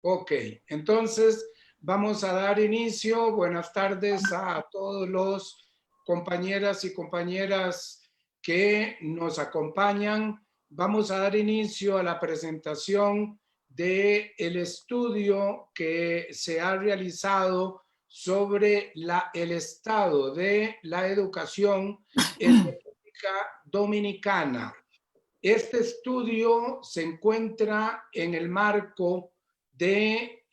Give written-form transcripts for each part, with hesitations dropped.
Ok, entonces vamos a dar inicio. Buenas tardes a todos los compañeras y compañeras que nos acompañan. Vamos a dar inicio a la presentación del estudio que se ha realizado sobre el estado de la educación en República Dominicana. Este estudio se encuentra en el marco de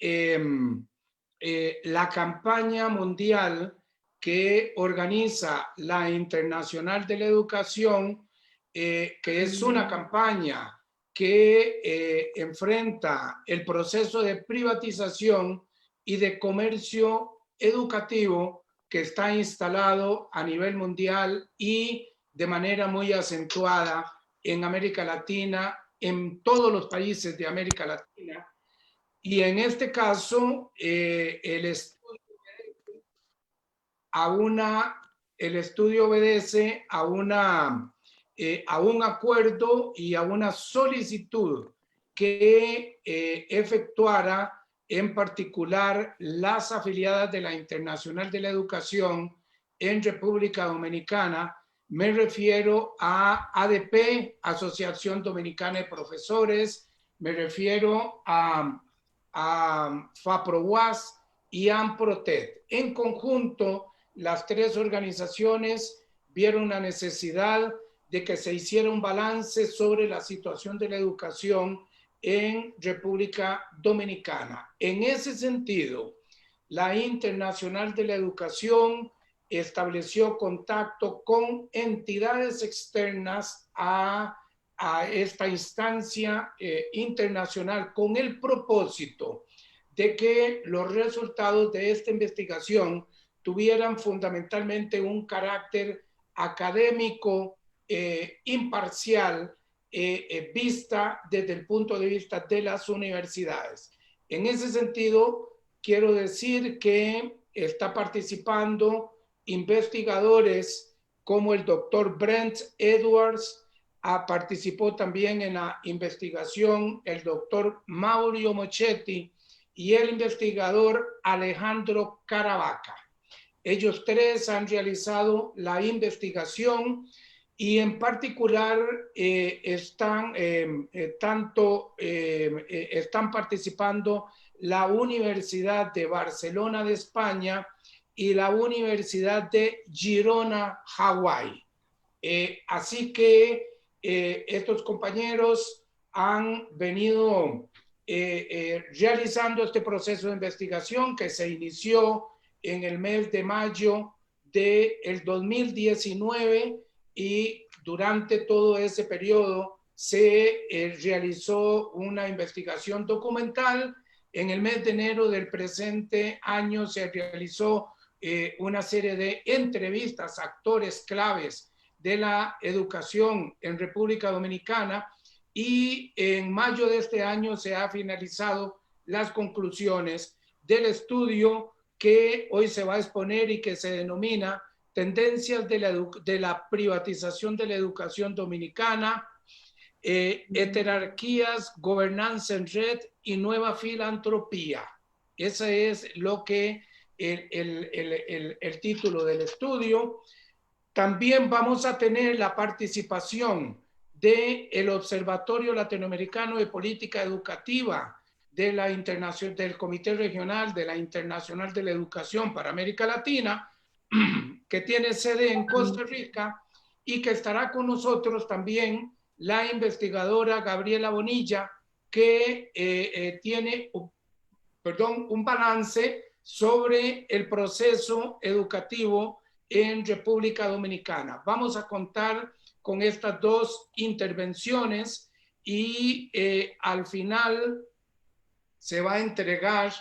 la campaña mundial que organiza la Internacional de la Educación, que es una campaña que enfrenta el proceso de privatización y de comercio educativo que está instalado a nivel mundial y de manera muy acentuada en América Latina, en todos los países de América Latina. Y en este caso, el estudio obedece a un acuerdo y a una solicitud que efectuara en particular las afiliadas de la Internacional de la Educación en República Dominicana. Me refiero a ADP, Asociación Dominicana de Profesores, me refiero a FAPROWAS y AMPROTED. En conjunto, las tres organizaciones vieron la necesidad de que se hiciera un balance sobre la situación de la educación en República Dominicana. En ese sentido, la Internacional de la Educación estableció contacto con entidades externas a esta instancia internacional con el propósito de que los resultados de esta investigación tuvieran fundamentalmente un carácter académico imparcial, vista desde el punto de vista de las universidades. En ese sentido, quiero decir que está participando investigadores como el doctor Brent Edwards, participó también en la investigación el doctor Mauro Mochetti y el investigador Alejandro Caravaca. Ellos tres han realizado la investigación y en particular están participando la Universidad de Barcelona de España y la Universidad de Girona, Hawái. Así que estos compañeros han venido realizando este proceso de investigación que se inició en el mes de mayo del 2019 y durante todo ese periodo se realizó una investigación documental. En el mes de enero del presente año se realizó una serie de entrevistas a actores claves de la educación en República Dominicana y en mayo de este año se ha finalizado las conclusiones del estudio que hoy se va a exponer y que se denomina Tendencias de la privatización de la educación dominicana, heterarquías, gobernanza en red y nueva filantropía. Ese es lo que el título del estudio. También vamos a tener la participación del Observatorio Latinoamericano de Política Educativa de la del Comité Regional de la Internacional de la Educación para América Latina, que tiene sede en Costa Rica y que estará con nosotros también la investigadora Gabriela Bonilla, que tiene un balance sobre el proceso educativo en República Dominicana. Vamos a contar con estas dos intervenciones y al final se va a entregar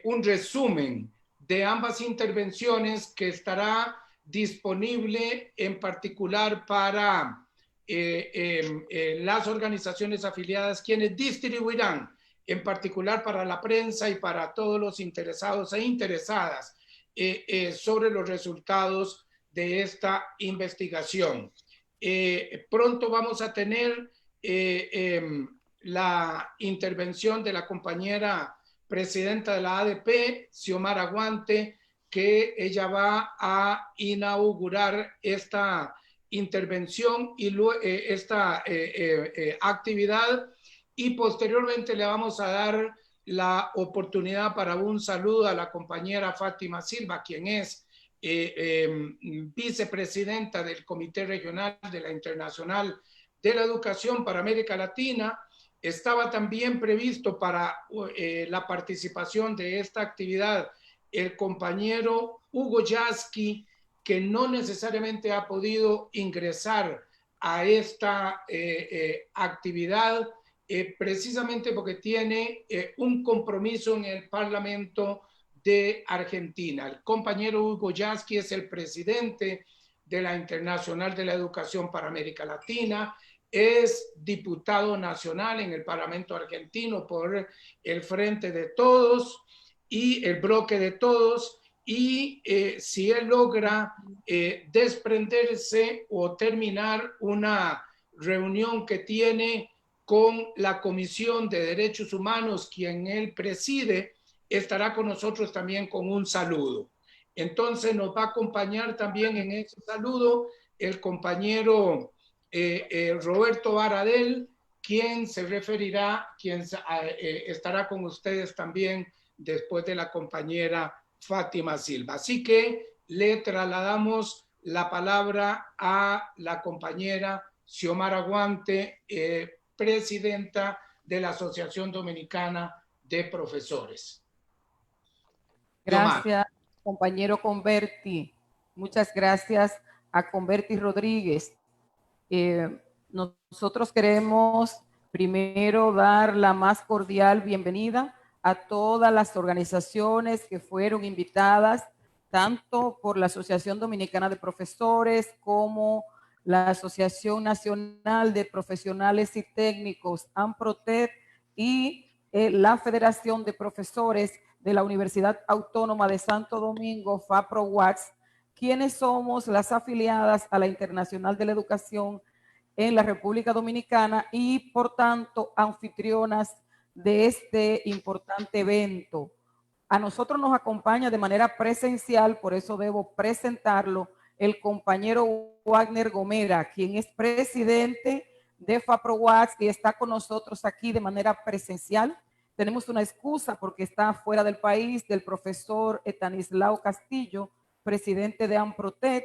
un resumen de ambas intervenciones que estará disponible en particular para las organizaciones afiliadas, quienes distribuirán en particular para la prensa y para todos los interesados e interesadas sobre los resultados de esta investigación. Pronto vamos a tener la intervención de la compañera presidenta de la ADP, Xiomara Guante, que ella va a inaugurar esta intervención y esta actividad, y posteriormente le vamos a dar la oportunidad para un saludo a la compañera Fátima Silva, quien es vicepresidenta del Comité Regional de la Internacional de la Educación para América Latina. Estaba también previsto para la participación de esta actividad el compañero Hugo Yasky, que no necesariamente ha podido ingresar a esta actividad, precisamente porque tiene un compromiso en el Parlamento de Argentina. El compañero Hugo Yasky es el presidente de la Internacional de la Educación para América Latina, es diputado nacional en el Parlamento argentino por el Frente de Todos y el Bloque de Todos, y si él logra desprenderse o terminar una reunión que tiene con la Comisión de Derechos Humanos, quien él preside, estará con nosotros también con un saludo. Entonces nos va a acompañar también en ese saludo el compañero Roberto Baradel, quien se referirá, quien estará con ustedes también después de la compañera Fátima Silva. Así que le trasladamos la palabra a la compañera Xiomara Guante, presidenta de la Asociación Dominicana de Profesores. Gracias, compañero Converti. Muchas gracias a Converti Rodríguez. Nosotros queremos primero dar la más cordial bienvenida a todas las organizaciones que fueron invitadas, tanto por la Asociación Dominicana de Profesores como la Asociación Nacional de Profesionales y Técnicos, AMPROTED, y la Federación de Profesores de la Universidad Autónoma de Santo Domingo, FAPRO-UAS, quienes somos las afiliadas a la Internacional de la Educación en la República Dominicana y, por tanto, anfitrionas de este importante evento. A nosotros nos acompaña de manera presencial, por eso debo presentarlo, el compañero Wagner Gomera, quien es presidente de FAPRO-UAS y está con nosotros aquí de manera presencial. Tenemos una excusa porque está fuera del país, del profesor Etanislao Castillo, presidente de AMPROTED.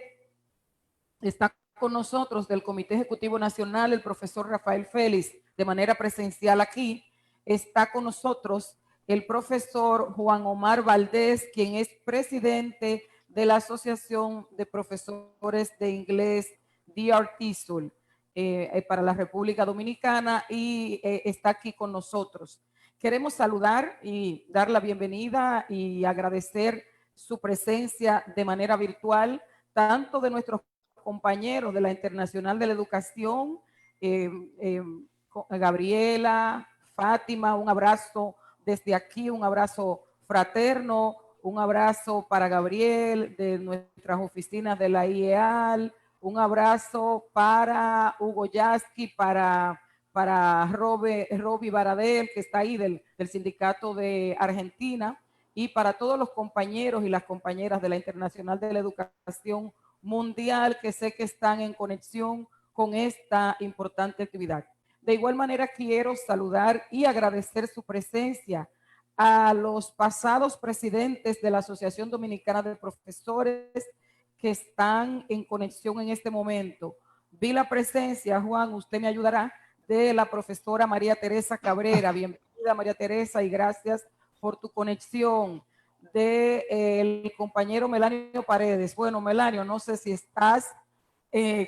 Está con nosotros del Comité Ejecutivo Nacional el profesor Rafael Félix, de manera presencial aquí. Está con nosotros el profesor Juan Omar Valdés, quien es presidente de la Asociación de Profesores de Inglés DRTSUL para la República Dominicana, y está aquí con nosotros. Queremos saludar y dar la bienvenida y agradecer su presencia de manera virtual, tanto de nuestros compañeros de la Internacional de la Educación, Gabriela, Fátima, un abrazo desde aquí, un abrazo fraterno, un abrazo para Gabriel de nuestras oficinas de la IEAL, un abrazo para Hugo Yasky, para Roby Baradel, que está ahí del Sindicato de Argentina, y para todos los compañeros y las compañeras de la Internacional de la Educación Mundial, que sé que están en conexión con esta importante actividad. De igual manera, quiero saludar y agradecer su presencia a los pasados presidentes de la Asociación Dominicana de Profesores que están en conexión en este momento. Vi la presencia, Juan, usted me ayudará, de la profesora María Teresa Cabrera. Bienvenida, María Teresa, y gracias por tu conexión. Del compañero Melanio Paredes. Bueno, Melanio, no sé si estás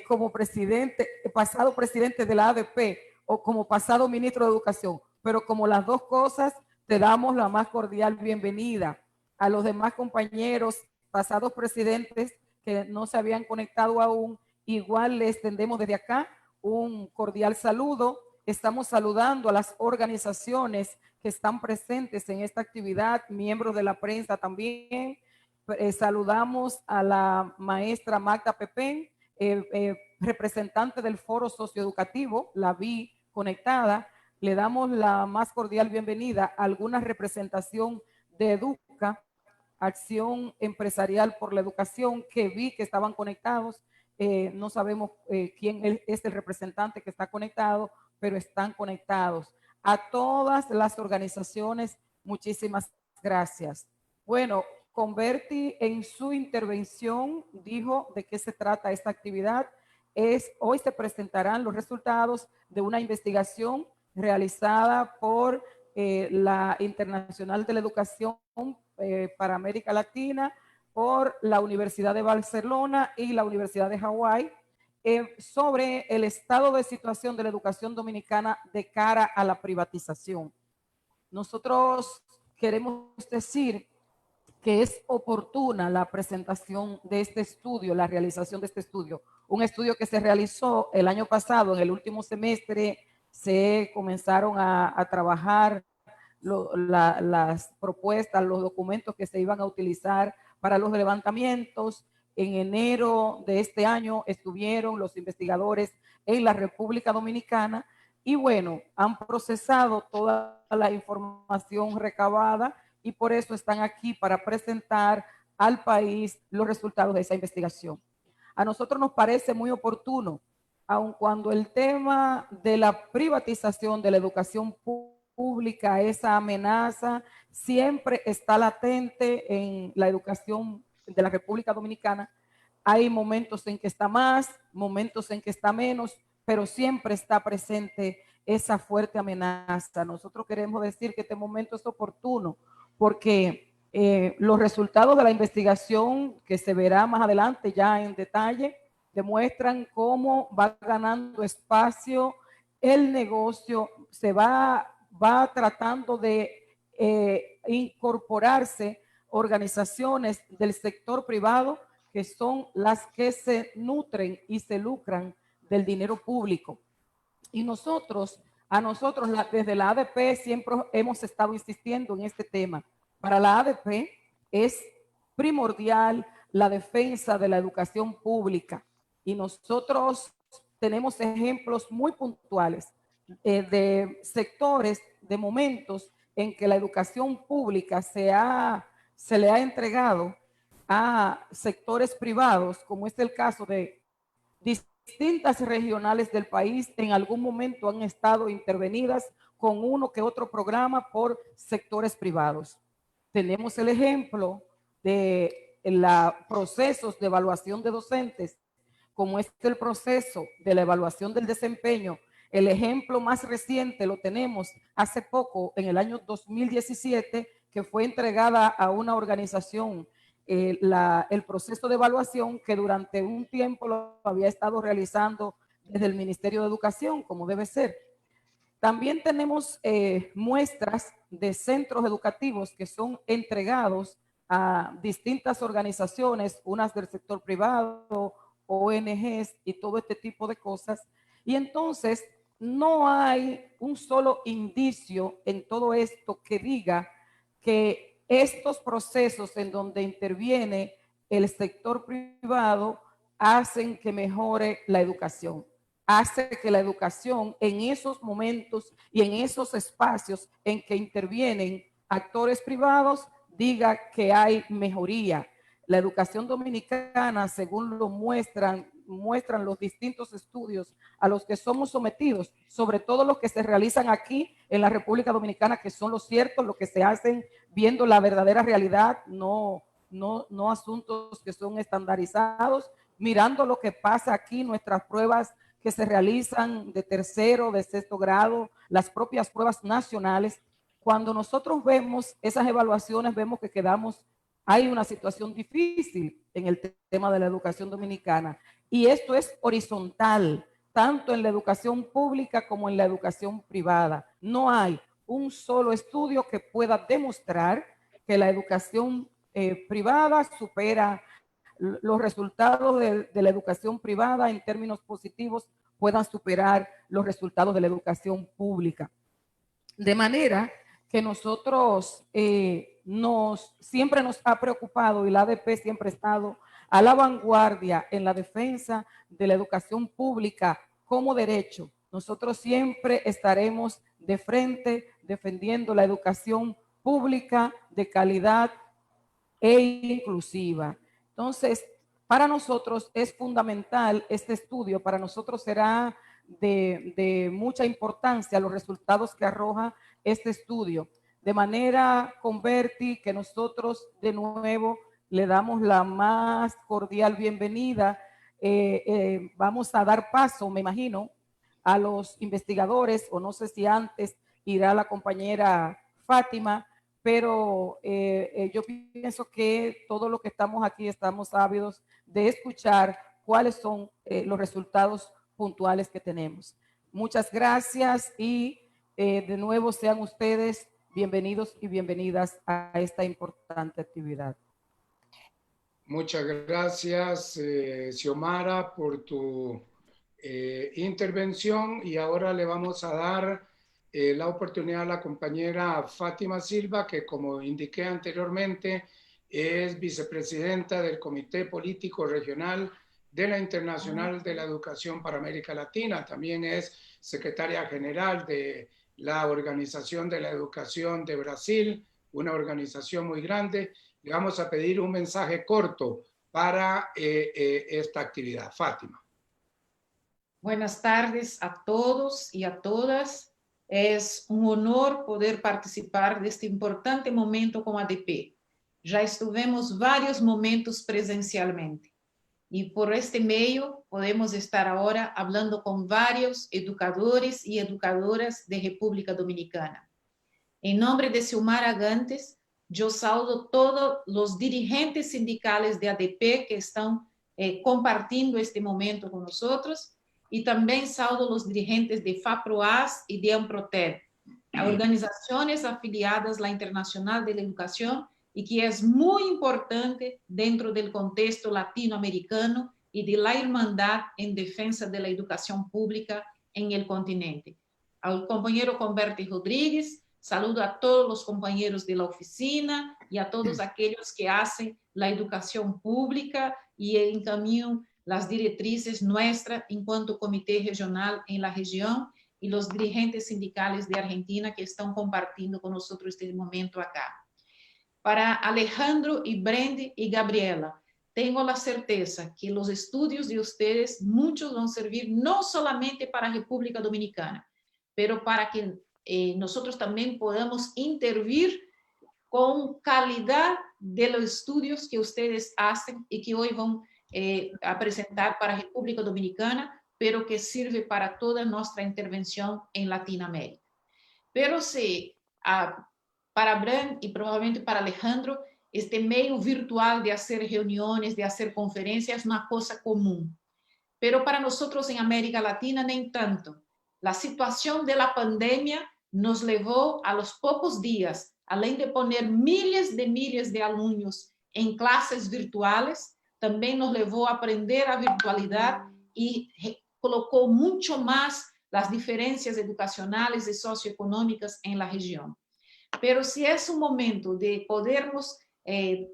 como presidente, pasado presidente de la ADP o como pasado ministro de Educación, pero como las dos cosas, te damos la más cordial bienvenida. A los demás compañeros, pasados presidentes que no se habían conectado aún, igual les extendemos desde acá un cordial saludo. Estamos saludando a las organizaciones que están presentes en esta actividad, miembros de la prensa también. Saludamos a la maestra Magda Pepén, representante del Foro Socioeducativo, la vi conectada, le damos la más cordial bienvenida a alguna representación de Educa, Acción Empresarial por la Educación, que vi que estaban conectados. No sabemos quién es el representante que está conectado, pero están conectados. A todas las organizaciones, muchísimas gracias. Bueno, Converti en su intervención dijo de qué se trata esta actividad. Hoy se presentarán los resultados de una investigación realizada por la Internacional de la Educación para América Latina, por la Universidad de Barcelona y la Universidad de Hawái, sobre el estado de situación de la educación dominicana de cara a la privatización. Nosotros queremos decir que es oportuna la presentación de este estudio, la realización de este estudio. Un estudio que se realizó el año pasado, en el último semestre, se comenzaron a trabajar las propuestas, los documentos que se iban a utilizar para los levantamientos. En enero de este año estuvieron los investigadores en la República Dominicana y bueno, han procesado toda la información recabada y por eso están aquí para presentar al país los resultados de esa investigación. A nosotros nos parece muy oportuno, aun cuando el tema de la privatización de la educación pública, esa amenaza siempre está latente en la educación de la República Dominicana. Hay momentos en que está más, momentos en que está menos, pero siempre está presente esa fuerte amenaza. Nosotros queremos decir que este momento es oportuno porque los resultados de la investigación que se verá más adelante ya en detalle demuestran cómo va ganando espacio el negocio, se va tratando de incorporarse organizaciones del sector privado que son las que se nutren y se lucran del dinero público. Y desde la ADP siempre hemos estado insistiendo en este tema. Para la ADP es primordial la defensa de la educación pública y nosotros tenemos ejemplos muy puntuales de sectores, de momentos en que la educación pública se le ha entregado a sectores privados, como es el caso de distintas regionales del país, en algún momento han estado intervenidas con uno que otro programa por sectores privados. Tenemos el ejemplo de los procesos de evaluación de docentes, como es el proceso de la evaluación del desempeño. El ejemplo más reciente lo tenemos hace poco, en el año 2017, que fue entregada a una organización el proceso de evaluación que durante un tiempo lo había estado realizando desde el Ministerio de Educación, como debe ser. También tenemos muestras de centros educativos que son entregados a distintas organizaciones, unas del sector privado, ONGs y todo este tipo de cosas. Y entonces no hay un solo indicio en todo esto que diga que estos procesos en donde interviene el sector privado hacen que mejore la educación. Hace que la educación en esos momentos y en esos espacios en que intervienen actores privados diga que hay mejoría. La educación dominicana, según lo muestran los distintos estudios a los que somos sometidos, sobre todo los que se realizan aquí en la República Dominicana, que son los ciertos, los que se hacen viendo la verdadera realidad, no asuntos que son estandarizados, mirando lo que pasa aquí, nuestras pruebas que se realizan de tercero, de sexto grado, las propias pruebas nacionales. Cuando nosotros vemos esas evaluaciones, vemos que hay una situación difícil en el tema de la educación dominicana. Y esto es horizontal, tanto en la educación pública como en la educación privada. No hay un solo estudio que pueda demostrar que la educación privada supera los resultados de la educación privada en términos positivos puedan superar los resultados de la educación pública. De manera que nosotros siempre nos ha preocupado y la ADP siempre ha estado a la vanguardia en la defensa de la educación pública como derecho. Nosotros siempre estaremos de frente, defendiendo la educación pública de calidad e inclusiva. Entonces, para nosotros es fundamental este estudio, para nosotros será de mucha importancia los resultados que arroja este estudio. De manera, Converti, que nosotros de nuevo le damos la más cordial bienvenida. Vamos a dar paso, me imagino, a los investigadores, o no sé si antes irá la compañera Fátima, pero yo pienso que todos los que estamos aquí estamos ávidos de escuchar cuáles son los resultados puntuales que tenemos. Muchas gracias y de nuevo sean ustedes bienvenidos y bienvenidas a esta importante actividad. Muchas gracias, Xiomara, por tu intervención, y ahora le vamos a dar la oportunidad a la compañera Fátima Silva, que como indiqué anteriormente es vicepresidenta del Comité Político Regional de la Internacional de la Educación para América Latina. También es secretaria general de la Organización de la Educación de Brasil, una organización muy grande. Le vamos a pedir un mensaje corto para esta actividad. Fátima. Buenas tardes a todos y a todas. Es un honor poder participar de este importante momento con ADP. Ya estuvimos varios momentos presencialmente y por este medio podemos estar ahora hablando con varios educadores y educadoras de República Dominicana. En nombre de Xiomara Gantes, yo saludo todos los dirigentes sindicales de ADP que están compartiendo este momento con nosotros, y también saludo los dirigentes de FAPROAS y de AMPROTED, organizaciones afiliadas a la Internacional de la Educación y que es muy importante dentro del contexto latinoamericano y de la hermandad en defensa de la educación pública en el continente. Al compañero Converti Rodríguez, saludo a todos los compañeros de la oficina y a todos aquellos que hacen la educación pública y encaminan las directrices nuestras en cuanto comité regional en la región, y los dirigentes sindicales de Argentina que están compartiendo con nosotros este momento acá. Para Alejandro y Brandy y Gabriela, tengo la certeza que los estudios de ustedes, muchos van a servir no solamente para República Dominicana, pero para que nosotros también podamos intervir con calidad de los estudios que ustedes hacen y que hoy van a presentar para República Dominicana, pero que sirve para toda nuestra intervención en Latinoamérica. Pero si para Bran y probablemente para Alejandro, este medio virtual de hacer reuniones, de hacer conferencias, es una cosa común. Pero para nosotros en América Latina, nem tanto. La situación de la pandemia nos llevó a los pocos días, além de poner miles de alumnos en clases virtuales, también nos llevó a aprender a virtualidad y colocó mucho más las diferencias educacionales y socioeconómicas en la región. Pero si es un momento de podermos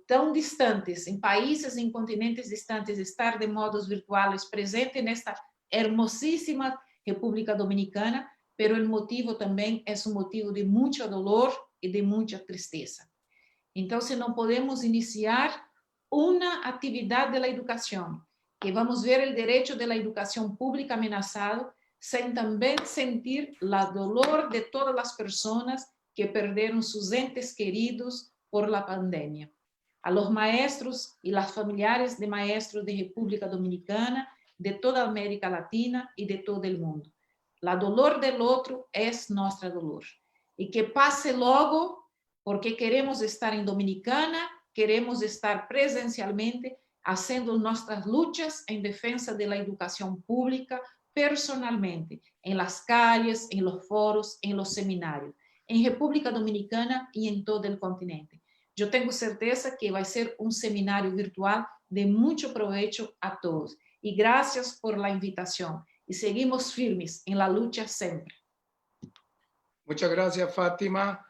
tão distantes, em países, em continentes distantes, estar de modos virtuales presente nesta hermosíssima República Dominicana, pero el motivo também é um motivo de muito dolor e de muita tristeza. Então, se não podemos iniciar uma atividade da educação, que vamos ver o direito da educação pública ameaçado, sem também sentir o dolor de todas as pessoas que perderam seus entes queridos por la pandemia. A los maestros y las familiares de maestros de República Dominicana, de toda América Latina y de todo el mundo. La dolor del otro es nuestra dolor. Y que pase luego, porque queremos estar en Dominicana, queremos estar presencialmente haciendo nuestras luchas en defensa de la educación pública personalmente, en las calles, en los foros, en los seminarios, en República Dominicana y en todo el continente. Yo tengo certeza que va a ser un seminario virtual de mucho provecho a todos. Y gracias por la invitación. Y seguimos firmes en la lucha siempre. Muchas gracias, Fátima.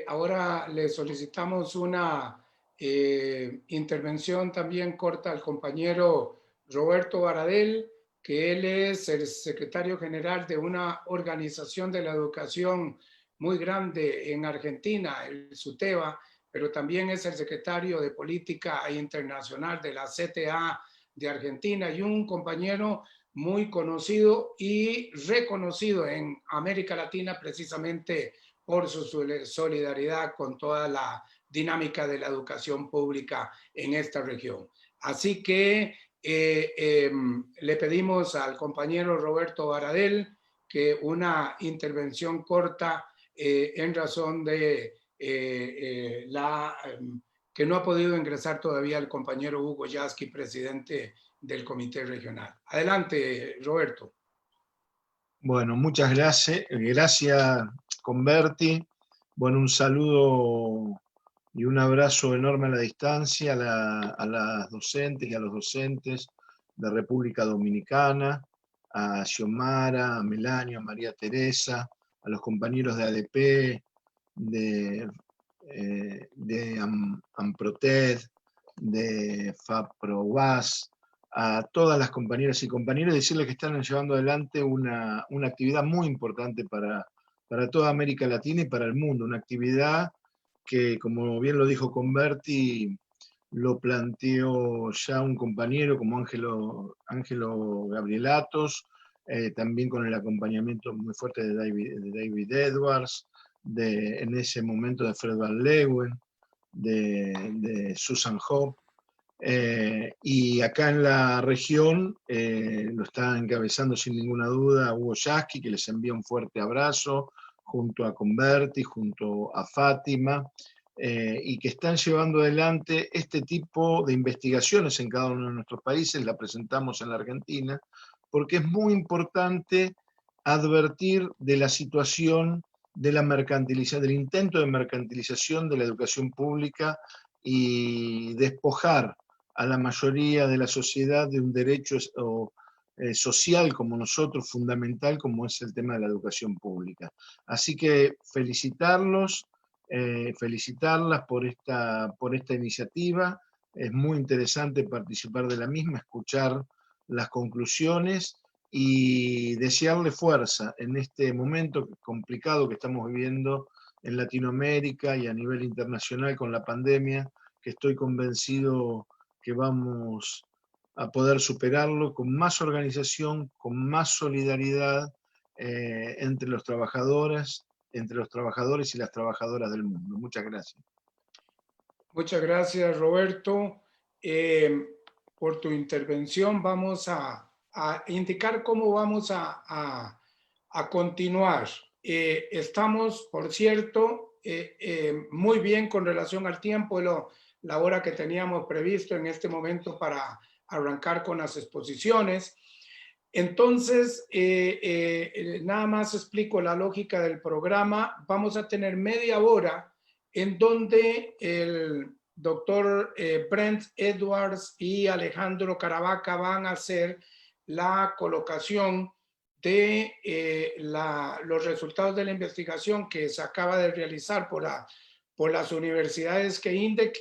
Ahora le solicitamos una intervención también corta al compañero Roberto Baradel, que él es el secretario general de una organización de la educación muy grande en Argentina, el SUTEBA, pero también es el secretario de Política Internacional de la CTA de Argentina y un compañero muy conocido y reconocido en América Latina precisamente por su solidaridad con toda la dinámica de la educación pública en esta región. Así que le pedimos al compañero Roberto Baradel que una intervención corta en razón de que no ha podido ingresar todavía el compañero Hugo Yasky, presidente del Comité Regional. Adelante, Roberto. Bueno, muchas gracias, Converti. Bueno, un saludo y un abrazo enorme a la distancia a las docentes y a los docentes de República Dominicana, a Xiomara, a Melania, a María Teresa, a los compañeros de ADP, de Amproted, de FAPROVAS, a todas las compañeras y compañeros, decirles que están llevando adelante una actividad muy importante para toda América Latina y para el mundo, una actividad que, como bien lo dijo Converti, lo planteó ya un compañero como Ángelo Gabrielatos, también con el acompañamiento muy fuerte de David Edwards, en ese momento de Fred Van Leeuwen, de Susan Hope, y acá en la región lo está encabezando sin ninguna duda Hugo Yasky, que les envía un fuerte abrazo, junto a Converti, junto a Fátima, y que están llevando adelante este tipo de investigaciones en cada uno de nuestros países. La presentamos en la Argentina, porque es muy importante advertir de la situación de la mercantilización, del intento de mercantilización de la educación pública y despojar a la mayoría de la sociedad de un derecho social como nosotros, fundamental como es el tema de la educación pública. Así que felicitarlas por esta iniciativa. Es muy interesante participar de la misma, escuchar las conclusiones y desearle fuerza en este momento complicado que estamos viviendo en Latinoamérica y a nivel internacional con la pandemia, que estoy convencido que vamos a poder superarlo con más organización, con más solidaridad entre los trabajadores y las trabajadoras del mundo. Muchas gracias. Muchas gracias, Roberto, por tu intervención. Vamos a indicar cómo vamos a continuar. Estamos, por cierto, muy bien con relación al tiempo, la hora que teníamos previsto en este momento para arrancar con las exposiciones. Entonces, nada más explico la lógica del programa. Vamos a tener media hora en donde el doctor Brent Edwards y Alejandro Caravaca van a hacer la colocación de los resultados de la investigación que se acaba de realizar por las universidades que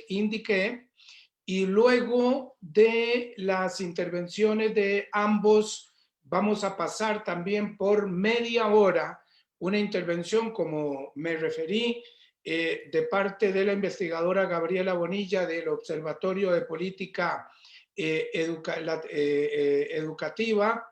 indiqué, y luego de las intervenciones de ambos vamos a pasar también por media hora una intervención, como me referí, de parte de la investigadora Gabriela Bonilla del Observatorio de Política Educativa,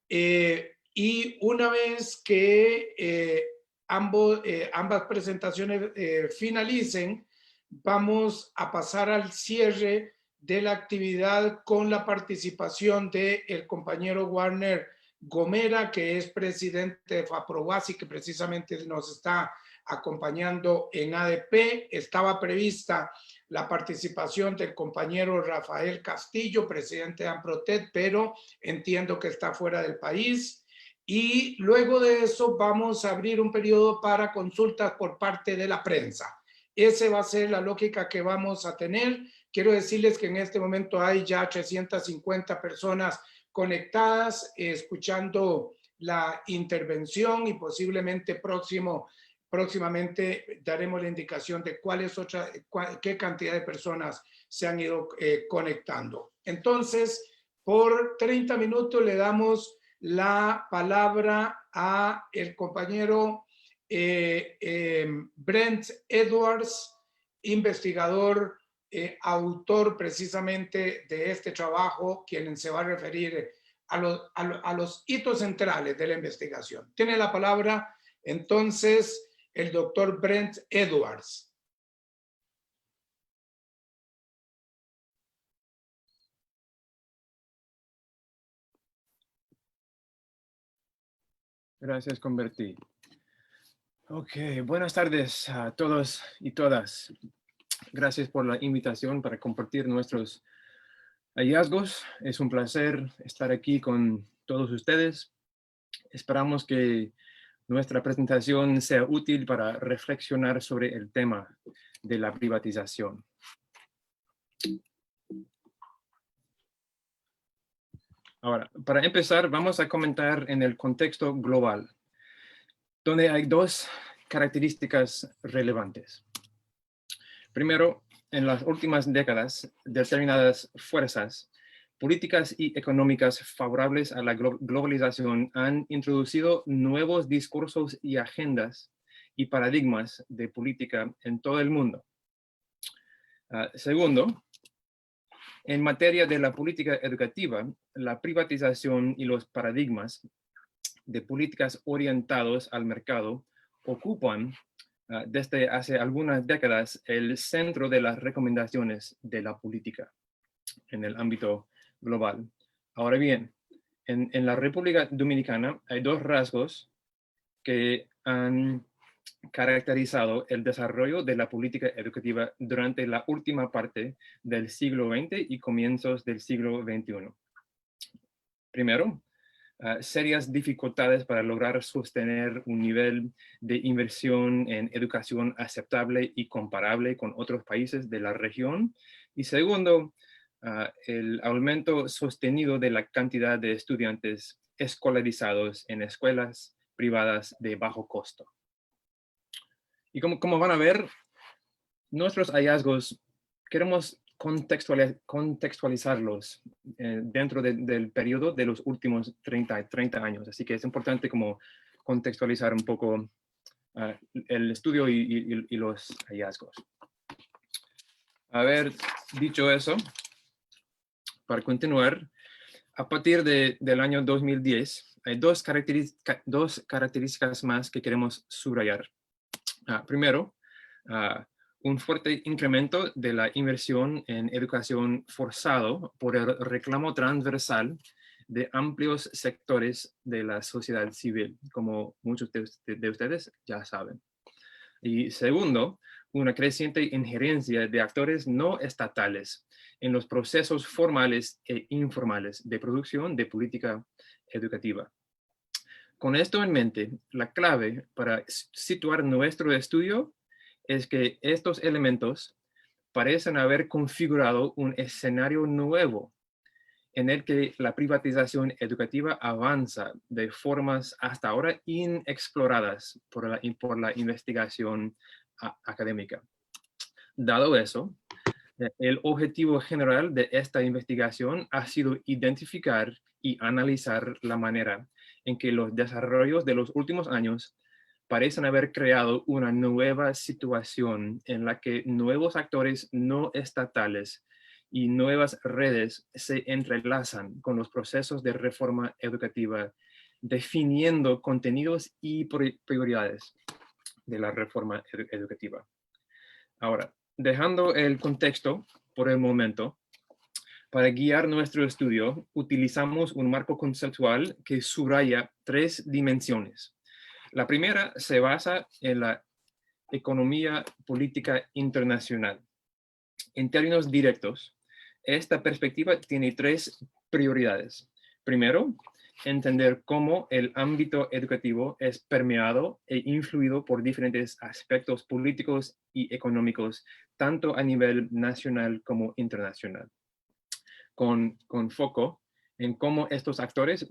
y una vez que ambas presentaciones finalicen, vamos a pasar al cierre de la actividad con la participación del compañero Warner Gomera, que es presidente de FAPROVAS y que precisamente nos está acompañando en ADP. Estaba prevista la participación del compañero Rafael Castillo, presidente de Amproted, pero entiendo que está fuera del país. Y luego de eso vamos a abrir un periodo para consultas por parte de la prensa. Esa va a ser la lógica que vamos a tener. Quiero decirles que en este momento hay ya 350 personas conectadas, escuchando la intervención, y posiblemente próximamente daremos la indicación de qué cantidad de personas se han ido conectando. Entonces, Por 30 minutos le damos la palabra a el compañero Brent Edwards, investigador, autor precisamente de este trabajo, quien se va a referir a los hitos centrales de la investigación. Tiene la palabra entonces el doctor Brent Edwards. Gracias, Convertí. Ok, buenas tardes a todos y todas. Gracias por la invitación para compartir nuestros hallazgos. Es un placer estar aquí con todos ustedes. Esperamos que nuestra presentación sea útil para reflexionar sobre el tema de la privatización. Ahora, para empezar, vamos a comentar en el contexto global, donde hay dos características relevantes. Primero, en las últimas décadas, determinadas fuerzas políticas y económicas favorables a la globalización han introducido nuevos discursos y agendas y paradigmas de política en todo el mundo. Segundo, en materia de la política educativa, la privatización y los paradigmas de políticas orientados al mercado ocupan desde hace algunas décadas el centro de las recomendaciones de la política en el ámbito global. Ahora bien, en la República Dominicana hay dos rasgos que han caracterizado el desarrollo de la política educativa durante la última parte del siglo XX y comienzos del siglo XXI. Primero, serias dificultades para lograr sostener un nivel de inversión en educación aceptable y comparable con otros países de la región. Y segundo, el aumento sostenido de la cantidad de estudiantes escolarizados en escuelas privadas de bajo costo. Y como van a ver, nuestros hallazgos queremos contextualizarlos dentro del periodo de los últimos 30 años. Así que es importante como contextualizar un poco el estudio y los hallazgos. Haber dicho eso, para continuar, a partir del año 2010, hay dos características más que queremos subrayar. Primero, un fuerte incremento de la inversión en educación forzado por el reclamo transversal de amplios sectores de la sociedad civil, como muchos de ustedes ya saben. Y segundo, una creciente injerencia de actores no estatales en los procesos formales e informales de producción de política educativa. Con esto en mente, la clave para situar nuestro estudio es que estos elementos parecen haber configurado un escenario nuevo en el que la privatización educativa avanza de formas hasta ahora inexploradas por la investigación académica. Dado eso, el objetivo general de esta investigación ha sido identificar y analizar la manera en que los desarrollos de los últimos años parecen haber creado una nueva situación en la que nuevos actores no estatales y nuevas redes se entrelazan con los procesos de reforma educativa, definiendo contenidos y prioridades de la reforma educativa. Ahora, dejando el contexto por el momento, para guiar nuestro estudio, utilizamos un marco conceptual que subraya tres dimensiones. La primera se basa en la economía política internacional. En términos directos, esta perspectiva tiene tres prioridades. Primero, entender cómo el ámbito educativo es permeado e influido por diferentes aspectos políticos y económicos, tanto a nivel nacional como internacional, con foco en cómo estos actores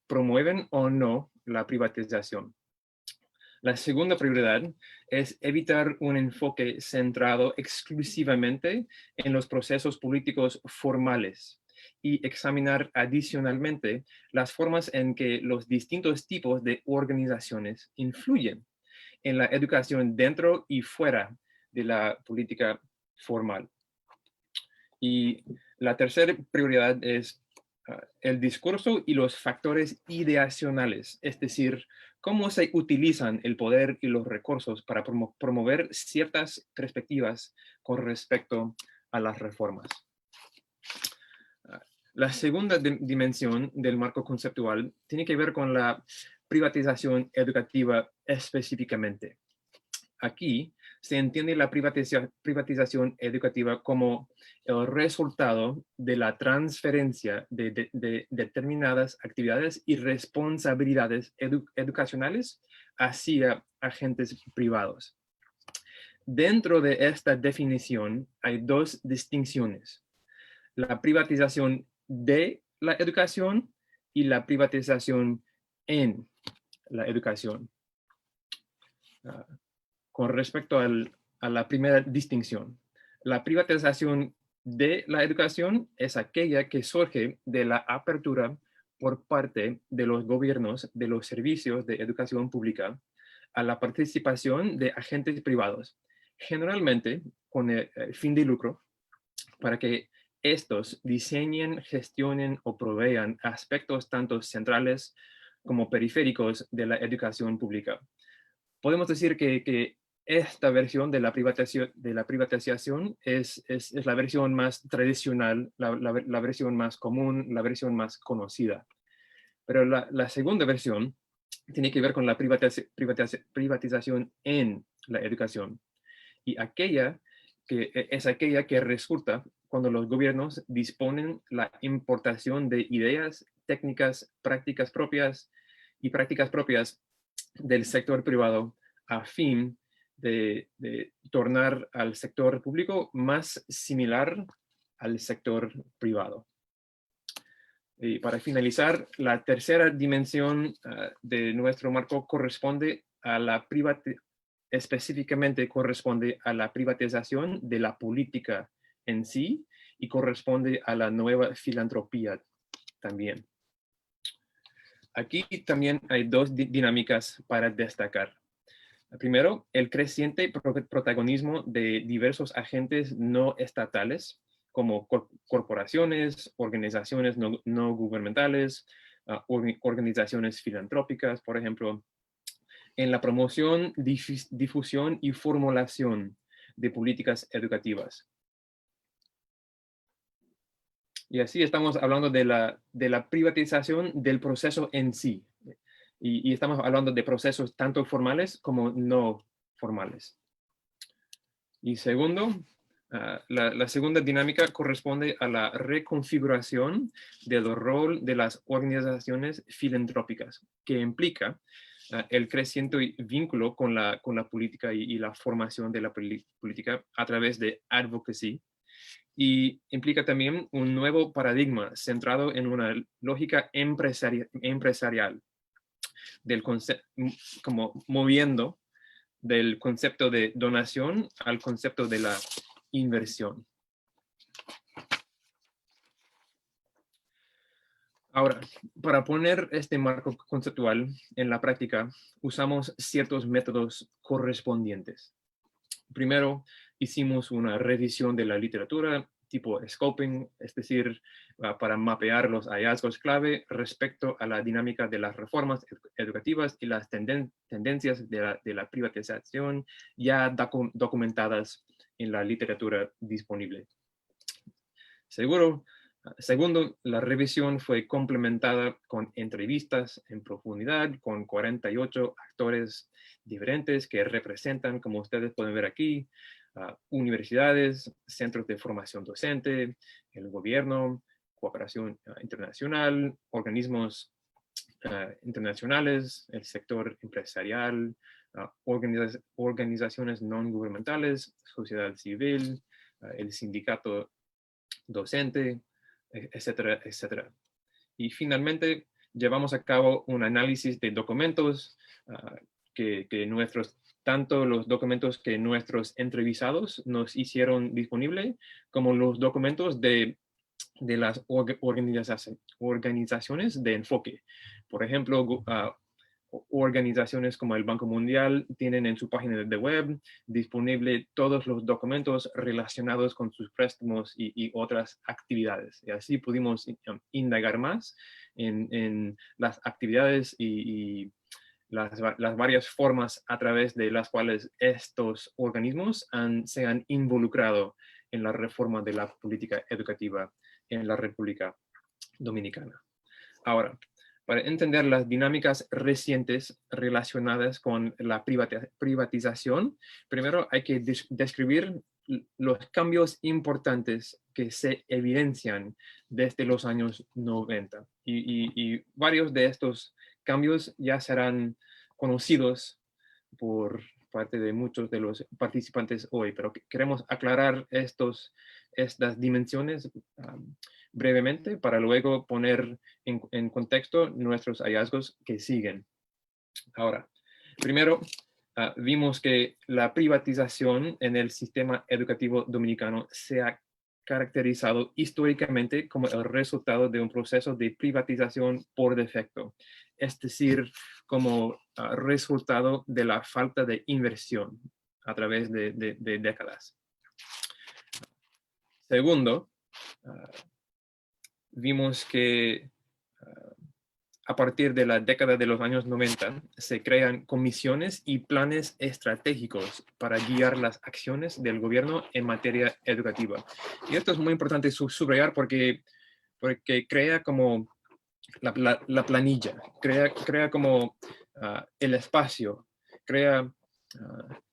promueven o no la privatización. La segunda prioridad es evitar un enfoque centrado exclusivamente en los procesos políticos formales y examinar adicionalmente las formas en que los distintos tipos de organizaciones influyen en la educación dentro y fuera de la política formal. Y la tercera prioridad es el discurso y los factores ideacionales, es decir, cómo se utilizan el poder y los recursos para promover ciertas perspectivas con respecto a las reformas. La segunda dimensión del marco conceptual tiene que ver con la privatización educativa específicamente. Aquí se entiende la privatización educativa como el resultado de la transferencia de determinadas actividades y responsabilidades educacionales hacia agentes privados. Dentro de esta definición hay dos distinciones: la privatización de la educación y la privatización en la educación. Con respecto a la primera distinción, la privatización de la educación es aquella que surge de la apertura por parte de los gobiernos de los servicios de educación pública a la participación de agentes privados, generalmente con el fin de lucro, para que estos diseñen, gestionen o provean aspectos tanto centrales como periféricos de la educación pública. Podemos decir que esta versión de la privatización es la versión más tradicional, la versión más común, la versión más conocida. Pero la segunda versión tiene que ver con la privatización en la educación. Y es aquella que resulta cuando los gobiernos disponen la importación de ideas, técnicas, prácticas propias del sector privado a fin de tornar al sector público más similar al sector privado. Y para finalizar, la tercera dimensión de nuestro marco específicamente corresponde a la privatización de la política en sí y corresponde a la nueva filantropía también. Aquí también hay dos dinámicas para destacar. Primero, el creciente protagonismo de diversos agentes no estatales, como corporaciones, organizaciones no gubernamentales, organizaciones filantrópicas, por ejemplo, en la promoción, difusión y formulación de políticas educativas. Y así estamos hablando de la privatización del proceso en sí. Y estamos hablando de procesos tanto formales como no formales. Y segundo, la segunda dinámica corresponde a la reconfiguración del rol de las organizaciones filantrópicas, que implica el creciente vínculo con la política y la formación de la política a través de advocacy. Y implica también un nuevo paradigma centrado en una lógica empresarial, como moviendo del concepto de donación al concepto de la inversión. Ahora, para poner este marco conceptual en la práctica, usamos ciertos métodos correspondientes. Primero, hicimos una revisión de la literatura tipo scoping, es decir, para mapear los hallazgos clave respecto a la dinámica de las reformas educativas y las tendencias de la privatización ya documentadas en la literatura disponible. Segundo, la revisión fue complementada con entrevistas en profundidad con 48 actores diferentes que representan, como ustedes pueden ver aquí, universidades, centros de formación docente, el gobierno, cooperación internacional, organismos internacionales, el sector empresarial, organizaciones no gubernamentales, sociedad civil, el sindicato docente, etcétera, etcétera. Y finalmente, llevamos a cabo un análisis de documentos tanto los documentos que nuestros entrevistados nos hicieron disponible, como los documentos de de las organizaciones de enfoque. Por ejemplo, organizaciones como el Banco Mundial tienen en su página de web disponible todos los documentos relacionados con sus préstamos y otras actividades. Y así pudimos indagar más en las actividades y las varias formas a través de las cuales estos organismos se han involucrado en la reforma de la política educativa en la República Dominicana. Ahora, para entender las dinámicas recientes relacionadas con la privatización, primero hay que describir los cambios importantes que se evidencian desde los años 90. Y varios de estos cambios ya serán conocidos por parte de muchos de los participantes hoy, pero queremos aclarar estas dimensiones brevemente para luego poner en contexto nuestros hallazgos que siguen. Ahora, primero, vimos que la privatización en el sistema educativo dominicano se ha caracterizado históricamente como el resultado de un proceso de privatización por defecto, es decir, como resultado de la falta de inversión a través de décadas. Segundo, vimos que a partir de la década de los años 90 se crean comisiones y planes estratégicos para guiar las acciones del gobierno en materia educativa. Y esto es muy importante subrayar porque crea como la planilla, crea como el espacio, crea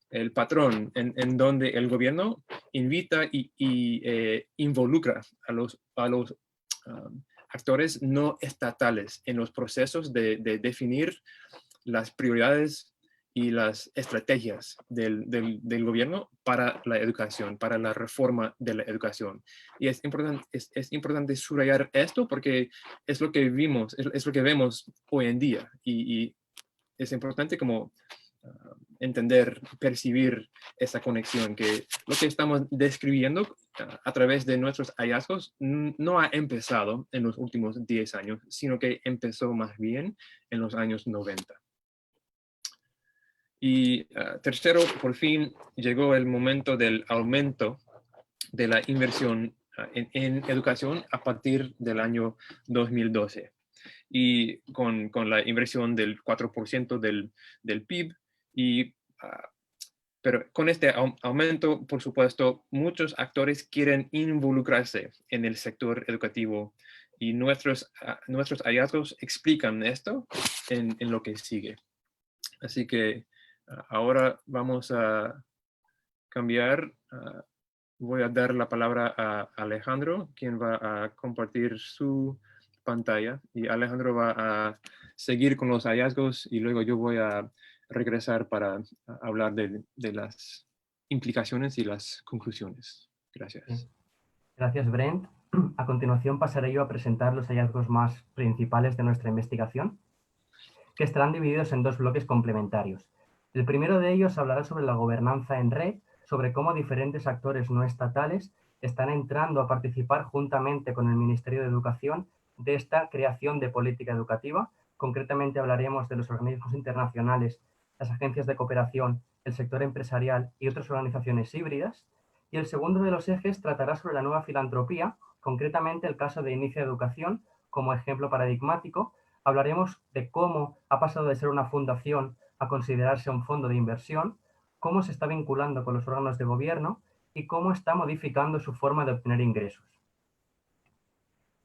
el patrón en donde el gobierno invita y involucra a los actores no estatales en los procesos de definir las prioridades y las estrategias del gobierno para la educación, para la reforma de la educación. Y es importante subrayar esto porque es lo que vimos, es lo que vemos hoy en día. Y es importante como entender, percibir esa conexión, que lo que estamos describiendo a través de nuestros hallazgos no ha empezado en los últimos 10 años, sino que empezó más bien en los años 90. Y tercero, por fin llegó el momento del aumento de la inversión en educación a partir del año 2012. Y con la inversión del 4% del PIB. Pero con este aumento, por supuesto, muchos actores quieren involucrarse en el sector educativo y nuestros hallazgos explican esto en lo que sigue. Así que ahora vamos a cambiar. Voy a dar la palabra a Alejandro, quien va a compartir su pantalla. Y Alejandro va a seguir con los hallazgos y luego yo voy a regresar para hablar de las implicaciones y las conclusiones. Gracias. Gracias, Brent. A continuación pasaré yo a presentar los hallazgos más principales de nuestra investigación, que estarán divididos en dos bloques complementarios. El primero de ellos hablará sobre la gobernanza en red, sobre cómo diferentes actores no estatales están entrando a participar juntamente con el Ministerio de Educación de esta creación de política educativa. Concretamente hablaremos de los organismos internacionales, las agencias de cooperación, el sector empresarial y otras organizaciones híbridas. Y el segundo de los ejes tratará sobre la nueva filantropía, concretamente el caso de Inicia Educación como ejemplo paradigmático. Hablaremos de cómo ha pasado de ser una fundación a considerarse un fondo de inversión, cómo se está vinculando con los órganos de gobierno y cómo está modificando su forma de obtener ingresos.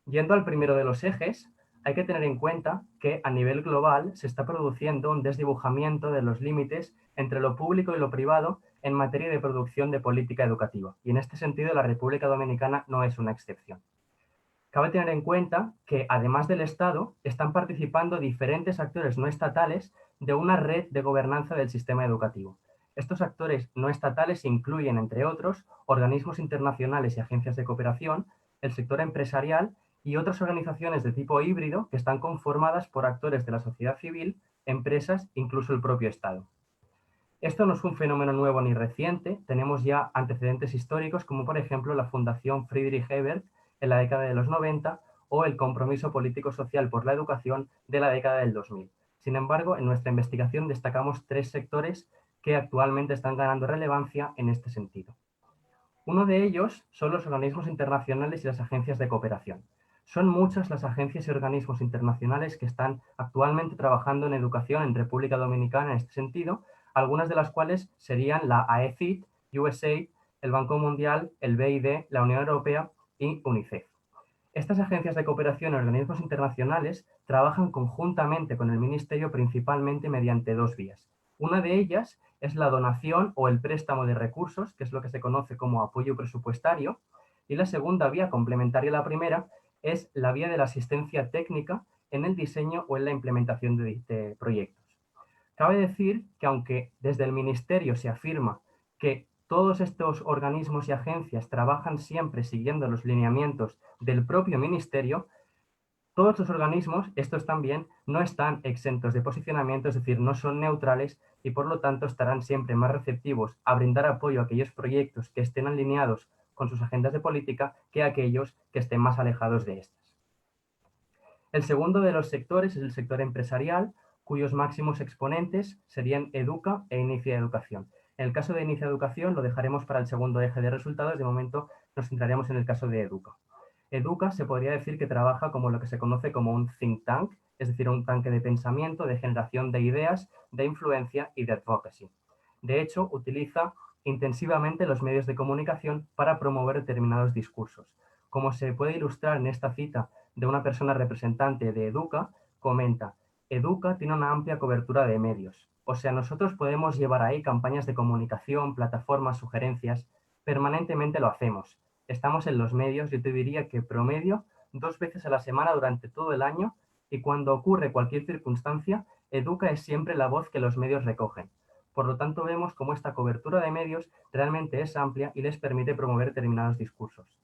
Yendo al primero de los ejes, hay que tener en cuenta que a nivel global se está produciendo un desdibujamiento de los límites entre lo público y lo privado en materia de producción de política educativa. Y en este sentido la República Dominicana no es una excepción. Cabe tener en cuenta que además del Estado están participando diferentes actores no estatales de una red de gobernanza del sistema educativo. Estos actores no estatales incluyen, entre otros, organismos internacionales y agencias de cooperación, el sector empresarial y otras organizaciones de tipo híbrido que están conformadas por actores de la sociedad civil, empresas, incluso el propio Estado. Esto no es un fenómeno nuevo ni reciente, tenemos ya antecedentes históricos como por ejemplo la Fundación Friedrich Ebert, en la década de los 90 o el compromiso político-social por la educación de la década del 2000. Sin embargo, en nuestra investigación destacamos 3 sectores que actualmente están ganando relevancia en este sentido. Uno de ellos son los organismos internacionales y las agencias de cooperación. Son muchas las agencias y organismos internacionales que están actualmente trabajando en educación en República Dominicana en este sentido, algunas de las cuales serían la AECID, USAID, el Banco Mundial, el BID, la Unión Europea y UNICEF. Estas agencias de cooperación y organismos internacionales trabajan conjuntamente con el Ministerio principalmente mediante 2 vías. Una de ellas es la donación o el préstamo de recursos, que es lo que se conoce como apoyo presupuestario, y la segunda vía, complementaria a la primera, es la vía de la asistencia técnica en el diseño o en la implementación de proyectos. Cabe decir que aunque desde el Ministerio se afirma que todos estos organismos y agencias trabajan siempre siguiendo los lineamientos del propio Ministerio, todos los organismos, estos también, no están exentos de posicionamiento, es decir, no son neutrales y por lo tanto estarán siempre más receptivos a brindar apoyo a aquellos proyectos que estén alineados con sus agendas de política que a aquellos que estén más alejados de estas. El segundo de los sectores es el sector empresarial, cuyos máximos exponentes serían Educa e Inicia Educación. En el caso de Inicia Educación lo dejaremos para el segundo eje de resultados, de momento nos centraremos en el caso de Educa. Educa se podría decir que trabaja como lo que se conoce como un think tank, es decir, un tanque de pensamiento, de generación de ideas, de influencia y de advocacy. De hecho, utiliza intensivamente los medios de comunicación para promover determinados discursos. Como se puede ilustrar en esta cita de una persona representante de Educa, comenta: Educa tiene una amplia cobertura de medios. O sea, nosotros podemos llevar ahí campañas de comunicación, plataformas, sugerencias, permanentemente lo hacemos. Estamos en los medios, yo te diría que promedio 2 veces a la semana durante todo el año, y cuando ocurre cualquier circunstancia, Educa es siempre la voz que los medios recogen. Por lo tanto, vemos cómo esta cobertura de medios realmente es amplia y les permite promover determinados discursos.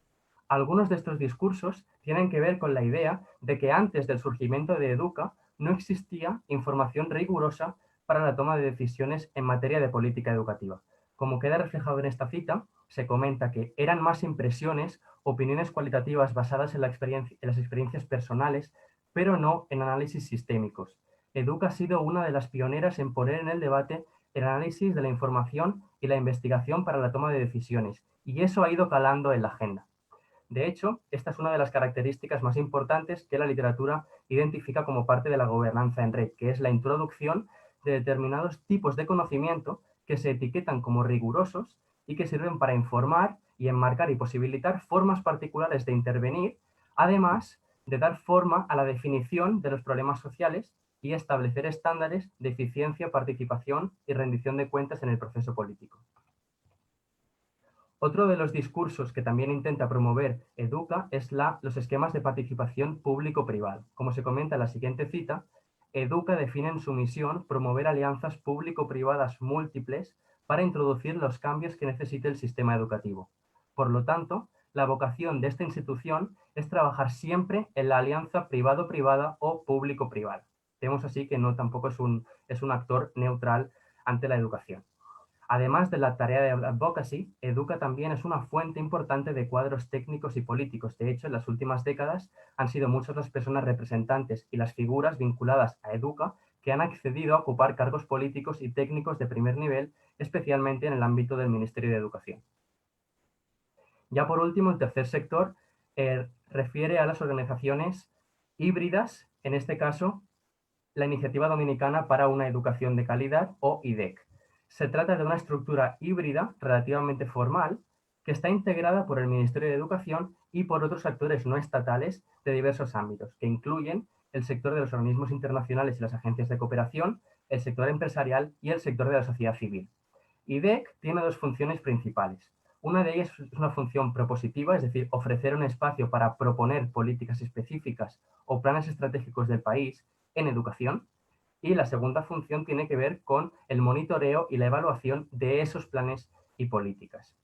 Algunos de estos discursos tienen que ver con la idea de que antes del surgimiento de Educa no existía información rigurosa para la toma de decisiones en materia de política educativa. Como queda reflejado en esta cita, se comenta que eran más impresiones, opiniones cualitativas basadas en las experiencias personales, pero no en análisis sistémicos. Educa ha sido una de las pioneras en poner en el debate el análisis de la información y la investigación para la toma de decisiones, y eso ha ido calando en la agenda. De hecho, esta es una de las características más importantes que la literatura identifica como parte de la gobernanza en red, que es la introducción de determinados tipos de conocimiento que se etiquetan como rigurosos y que sirven para informar y enmarcar y posibilitar formas particulares de intervenir, además de dar forma a la definición de los problemas sociales y establecer estándares de eficiencia, participación y rendición de cuentas en el proceso político. Otro de los discursos que también intenta promover Educa es los esquemas de participación público-privado. Como se comenta en la siguiente cita, Educa define en su misión promover alianzas público-privadas múltiples para introducir los cambios que necesite el sistema educativo. Por lo tanto, la vocación de esta institución es trabajar siempre en la alianza privado-privada o público-privada. Vemos así que no tampoco es un actor neutral ante la educación. Además de la tarea de advocacy, Educa también es una fuente importante de cuadros técnicos y políticos. De hecho, en las últimas décadas han sido muchas las personas representantes y las figuras vinculadas a Educa que han accedido a ocupar cargos políticos y técnicos de primer nivel, especialmente en el ámbito del Ministerio de Educación. Ya por último, el tercer sector refiere a las organizaciones híbridas, en este caso, la Iniciativa Dominicana para una Educación de Calidad, o IDEC. Se trata de una estructura híbrida relativamente formal que está integrada por el Ministerio de Educación y por otros actores no estatales de diversos ámbitos, que incluyen el sector de los organismos internacionales y las agencias de cooperación, el sector empresarial y el sector de la sociedad civil. IDEC tiene 2 funciones principales. Una de ellas es una función propositiva, es decir, ofrecer un espacio para proponer políticas específicas o planes estratégicos del país en educación. Y la segunda función tiene que ver con el monitoreo y la evaluación de esos planes y políticas.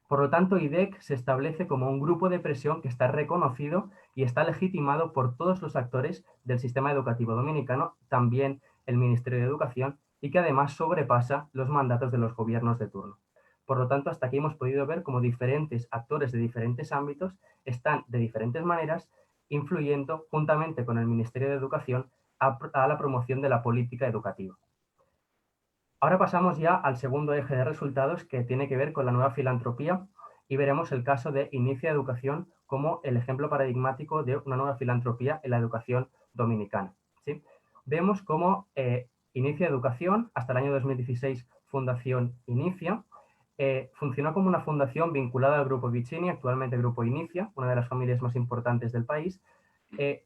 Por lo tanto, IDEC se establece como un grupo de presión que está reconocido y está legitimado por todos los actores del sistema educativo dominicano, también el Ministerio de Educación, y que además sobrepasa los mandatos de los gobiernos de turno. Por lo tanto, hasta aquí hemos podido ver cómo diferentes actores de diferentes ámbitos están de diferentes maneras influyendo juntamente con el Ministerio de Educación a la promoción de la política educativa. Ahora pasamos ya al segundo eje de resultados, que tiene que ver con la nueva filantropía, y veremos el caso de Inicia Educación como el ejemplo paradigmático de una nueva filantropía en la educación dominicana, ¿sí? Vemos cómo Inicia Educación, hasta el año 2016, Fundación Inicia, funcionó como una fundación vinculada al Grupo Vicini, actualmente Grupo Inicia, una de las familias más importantes del país,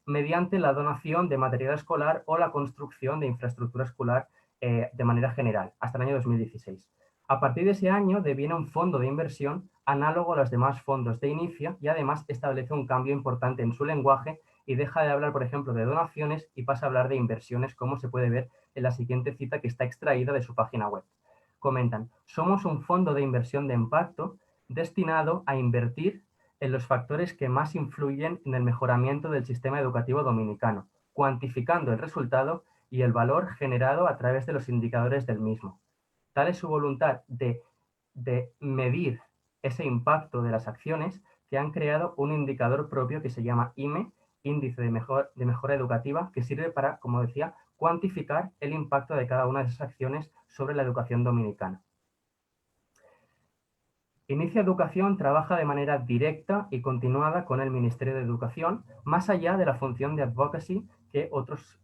mediante la donación de material escolar o la construcción de infraestructura escolar de manera general, hasta el año 2016. A partir de ese año deviene un fondo de inversión análogo a los demás fondos de Inicia y además establece un cambio importante en su lenguaje y deja de hablar, por ejemplo, de donaciones y pasa a hablar de inversiones, como se puede ver en la siguiente cita que está extraída de su página web. Comentan: somos un fondo de inversión de impacto destinado a invertir en los factores que más influyen en el mejoramiento del sistema educativo dominicano, cuantificando el resultado y el valor generado a través de los indicadores del mismo. Tal es su voluntad de medir ese impacto de las acciones que han creado un indicador propio que se llama IME, Índice de Mejora Educativa, que sirve para, como decía, cuantificar el impacto de cada una de esas acciones sobre la educación dominicana. Inicia Educación trabaja de manera directa y continuada con el Ministerio de Educación, más allá de la función de advocacy que otras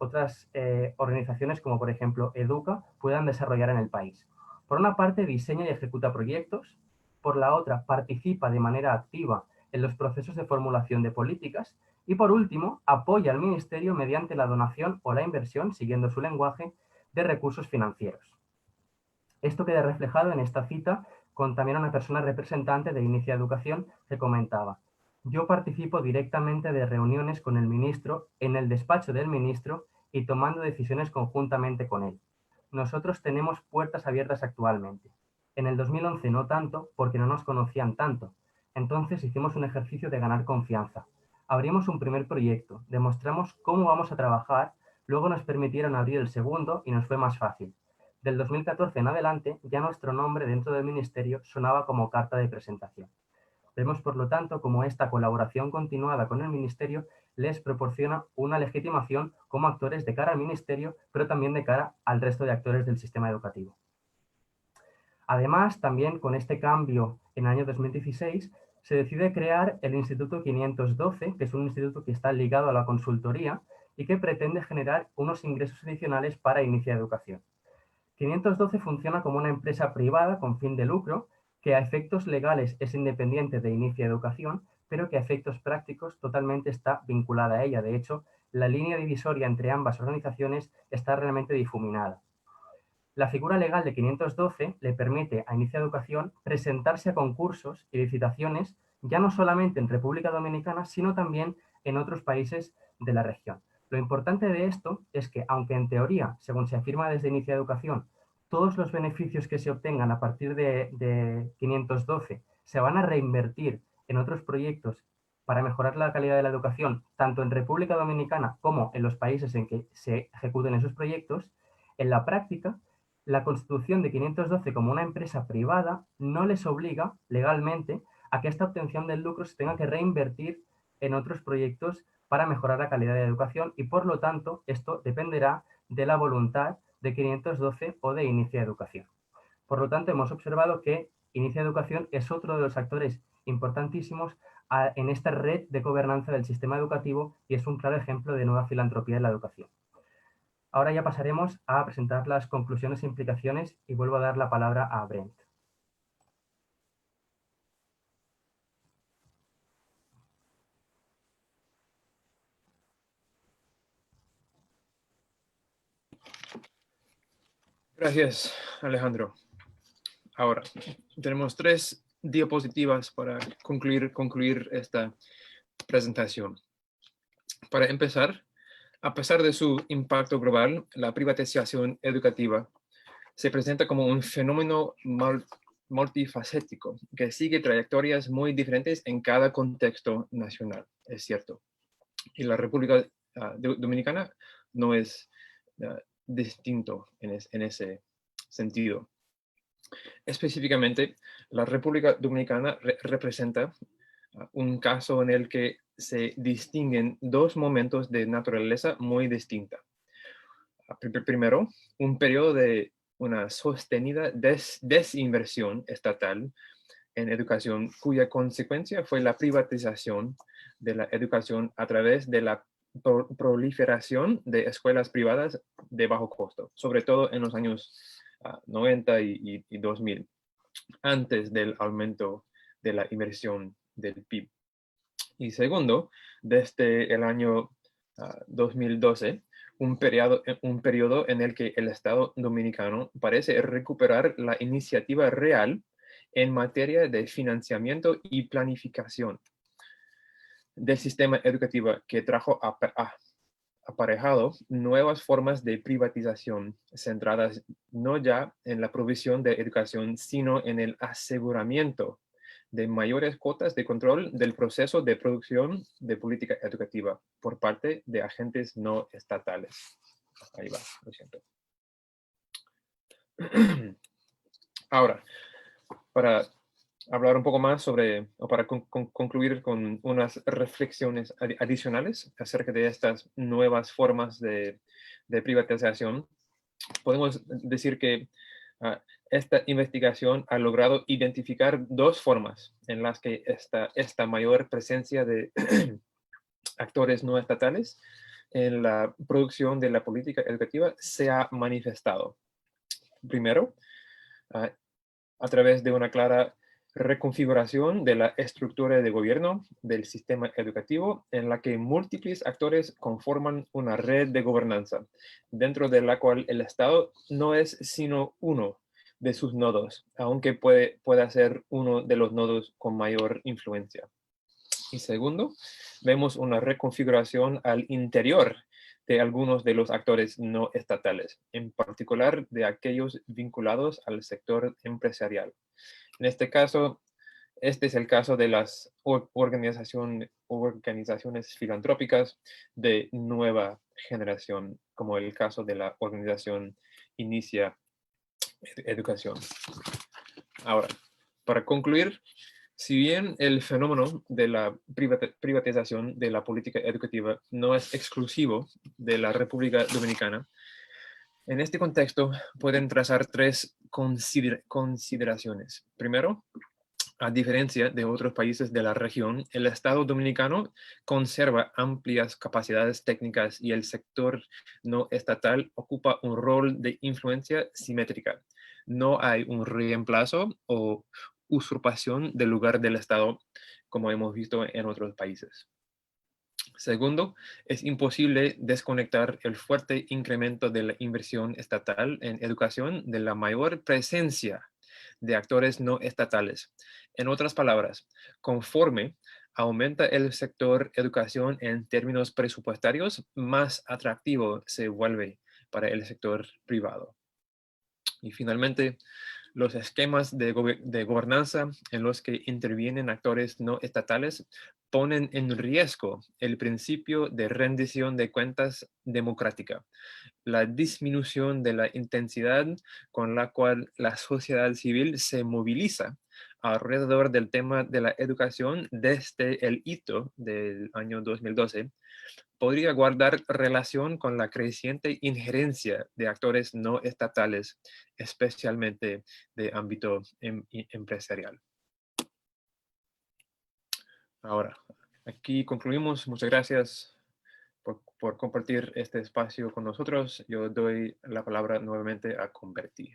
organizaciones como por ejemplo Educa puedan desarrollar en el país. Por una parte diseña y ejecuta proyectos, por la otra participa de manera activa en los procesos de formulación de políticas y por último apoya al Ministerio mediante la donación o la inversión, siguiendo su lenguaje, de recursos financieros. Esto queda reflejado en esta cita con también una persona representante de Inicia Educación que comentaba: yo participo directamente de reuniones con el ministro, en el despacho del ministro y tomando decisiones conjuntamente con él. Nosotros tenemos puertas abiertas actualmente. En el 2011 no tanto, porque no nos conocían tanto. Entonces hicimos un ejercicio de ganar confianza. Abrimos un primer proyecto, demostramos cómo vamos a trabajar, luego nos permitieron abrir el segundo y nos fue más fácil. Del 2014 en adelante, ya nuestro nombre dentro del ministerio sonaba como carta de presentación. Vemos, por lo tanto, cómo esta colaboración continuada con el ministerio les proporciona una legitimación como actores de cara al ministerio, pero también de cara al resto de actores del sistema educativo. Además, también con este cambio en el año 2016, se decide crear el Instituto 512, que es un instituto que está ligado a la consultoría y que pretende generar unos ingresos adicionales para Inicia Educación. 512 funciona como una empresa privada con fin de lucro que a efectos legales es independiente de Inicia Educación, pero que a efectos prácticos totalmente está vinculada a ella. De hecho, la línea divisoria entre ambas organizaciones está realmente difuminada. La figura legal de 512 le permite a Inicia Educación presentarse a concursos y licitaciones ya no solamente en República Dominicana, sino también en otros países de la región. Lo importante de esto es que, aunque en teoría, según se afirma desde Inicia Educación, todos los beneficios que se obtengan a partir de 512 se van a reinvertir en otros proyectos para mejorar la calidad de la educación, tanto en República Dominicana como en los países en que se ejecuten esos proyectos, en la práctica, la constitución de 512 como una empresa privada no les obliga legalmente a que esta obtención del lucro se tenga que reinvertir en otros proyectos para mejorar la calidad de la educación y, por lo tanto, esto dependerá de la voluntad de 512 o de Inicia Educación. Por lo tanto, hemos observado que Inicia Educación es otro de los actores importantísimos en esta red de gobernanza del sistema educativo y es un claro ejemplo de nueva filantropía en la educación. Ahora ya pasaremos a presentar las conclusiones e implicaciones y vuelvo a dar la palabra a Brent. Gracias, Alejandro. Ahora, tenemos 3 diapositivas para concluir esta presentación. Para empezar, a pesar de su impacto global, la privatización educativa se presenta como un fenómeno multifacético que sigue trayectorias muy diferentes en cada contexto nacional, es cierto. Y la República Dominicana no es distinto en ese sentido. Específicamente, la República Dominicana representa un caso en el que se distinguen dos momentos de naturaleza muy distinta. Primero, un periodo de una sostenida desinversión estatal en educación, cuya consecuencia fue la privatización de la educación a través de la proliferación de escuelas privadas de bajo costo, sobre todo en los años 90 y 2000, antes del aumento de la inversión del PIB. Y segundo, desde el año 2012, un periodo en el que el Estado dominicano parece recuperar la iniciativa real en materia de financiamiento y planificación del sistema educativo, que trajo aparejado nuevas formas de privatización centradas no ya en la provisión de educación, sino en el aseguramiento de mayores cuotas de control del proceso de producción de política educativa por parte de agentes no estatales. Ahí va, lo siento. Ahora, para hablar un poco más sobre, o para concluir con unas reflexiones adicionales acerca de estas nuevas formas de privatización, podemos decir que esta investigación ha logrado identificar dos formas en las que esta mayor presencia de actores no estatales en la producción de la política educativa se ha manifestado. Primero, a través de una clara reconfiguración de la estructura de gobierno del sistema educativo, en la que múltiples actores conforman una red de gobernanza, dentro de la cual el Estado no es sino uno de sus nodos, aunque pueda ser uno de los nodos con mayor influencia. Y segundo, vemos una reconfiguración al interior de algunos de los actores no estatales, en particular de aquellos vinculados al sector empresarial. En este caso, este es el caso de las organizaciones filantrópicas de nueva generación, como el caso de la organización Inicia Educación. Ahora, para concluir, si bien el fenómeno de la privatización de la política educativa no es exclusivo de la República Dominicana, en este contexto pueden trazar tres consideraciones. Primero, a diferencia de otros países de la región, el Estado dominicano conserva amplias capacidades técnicas y el sector no estatal ocupa un rol de influencia simétrica. No hay un reemplazo o usurpación del lugar del Estado, como hemos visto en otros países. Segundo, es imposible desconectar el fuerte incremento de la inversión estatal en educación de la mayor presencia de actores no estatales. En otras palabras, conforme aumenta el sector educación en términos presupuestarios, más atractivo se vuelve para el sector privado. Y finalmente, los esquemas de gobernanza en los que intervienen actores no estatales ponen en riesgo el principio de rendición de cuentas democrática, la disminución de la intensidad con la cual la sociedad civil se moviliza alrededor del tema de la educación desde el hito del año 2012, podría guardar relación con la creciente injerencia de actores no estatales, especialmente de ámbito empresarial. Ahora, aquí concluimos. Muchas gracias por compartir este espacio con nosotros. Yo doy la palabra nuevamente a Convertí.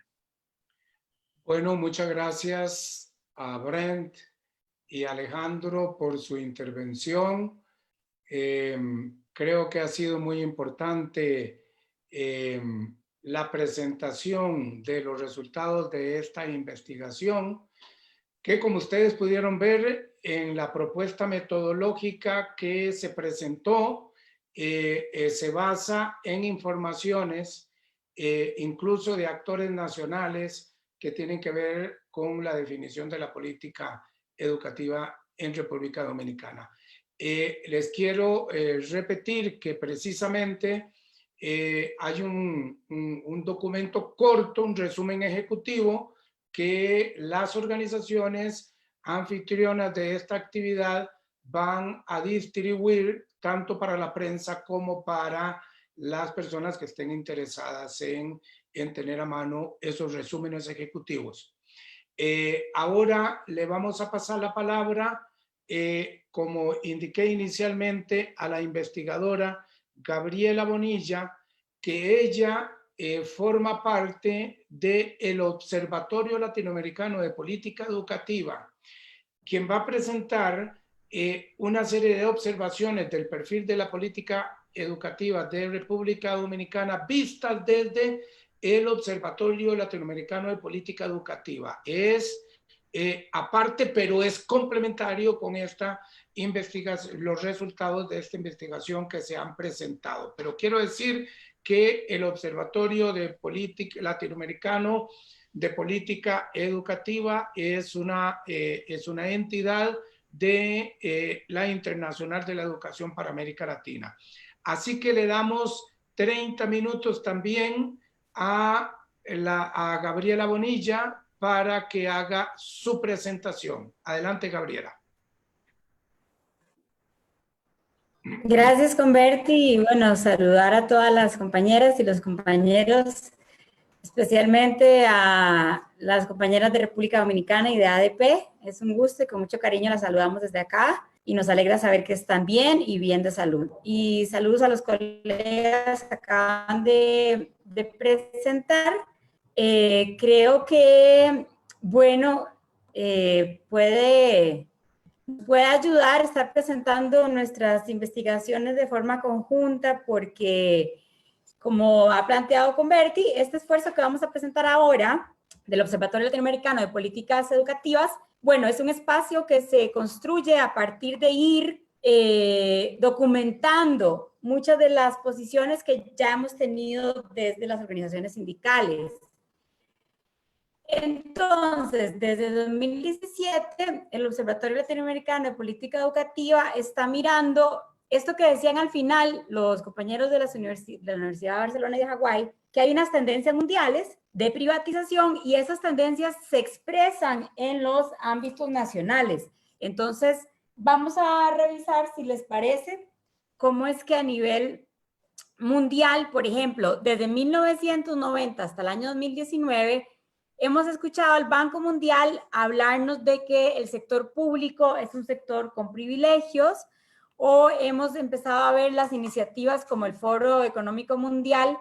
Bueno, muchas gracias a Brent y Alejandro por su intervención. Creo que ha sido muy importante la presentación de los resultados de esta investigación, que como ustedes pudieron ver en la propuesta metodológica que se presentó, se basa en informaciones incluso de actores nacionales que tienen que ver con la definición de la política educativa en República Dominicana. Les quiero repetir que precisamente hay un documento corto, un resumen ejecutivo que las organizaciones anfitrionas de esta actividad van a distribuir tanto para la prensa como para las personas que estén interesadas en tener a mano esos resúmenes ejecutivos. Ahora le vamos a pasar la palabra, como indiqué inicialmente, a la investigadora Gabriela Bonilla, que ella forma parte del Observatorio Latinoamericano de Política Educativa, quien va a presentar una serie de observaciones del perfil de la política educativa de República Dominicana vistas desde el Observatorio Latinoamericano de Política Educativa. Es aparte, pero es complementario con esta investigación, los resultados de esta investigación que se han presentado. Pero quiero decir que el Observatorio de Política Latinoamericano de Política Educativa es una entidad de la Internacional de la Educación para América Latina. Así que le damos 30 minutos también a Gabriela Bonilla para que haga su presentación. Adelante, Gabriela. Gracias, Converti. Y bueno, saludar a todas las compañeras y los compañeros, especialmente a las compañeras de República Dominicana y de ADP. Es un gusto y con mucho cariño las saludamos desde acá y nos alegra saber que están bien y bien de salud. Y saludos a los colegas que acaban de presentar. Creo que, bueno, puede ayudar a estar presentando nuestras investigaciones de forma conjunta porque, como ha planteado Converti, este esfuerzo que vamos a presentar ahora del Observatorio Latinoamericano de Políticas Educativas, bueno, es un espacio que se construye a partir de ir documentando muchas de las posiciones que ya hemos tenido desde las organizaciones sindicales. Entonces, desde 2017, el Observatorio Latinoamericano de Política Educativa está mirando esto que decían al final los compañeros de la Universidad de Barcelona y de Hawái, que hay unas tendencias mundiales de privatización y esas tendencias se expresan en los ámbitos nacionales. Entonces, vamos a revisar, si les parece, cómo es que a nivel mundial, por ejemplo, desde 1990 hasta el año 2019, hemos escuchado al Banco Mundial hablarnos de que el sector público es un sector con privilegios, o hemos empezado a ver las iniciativas como el Foro Económico Mundial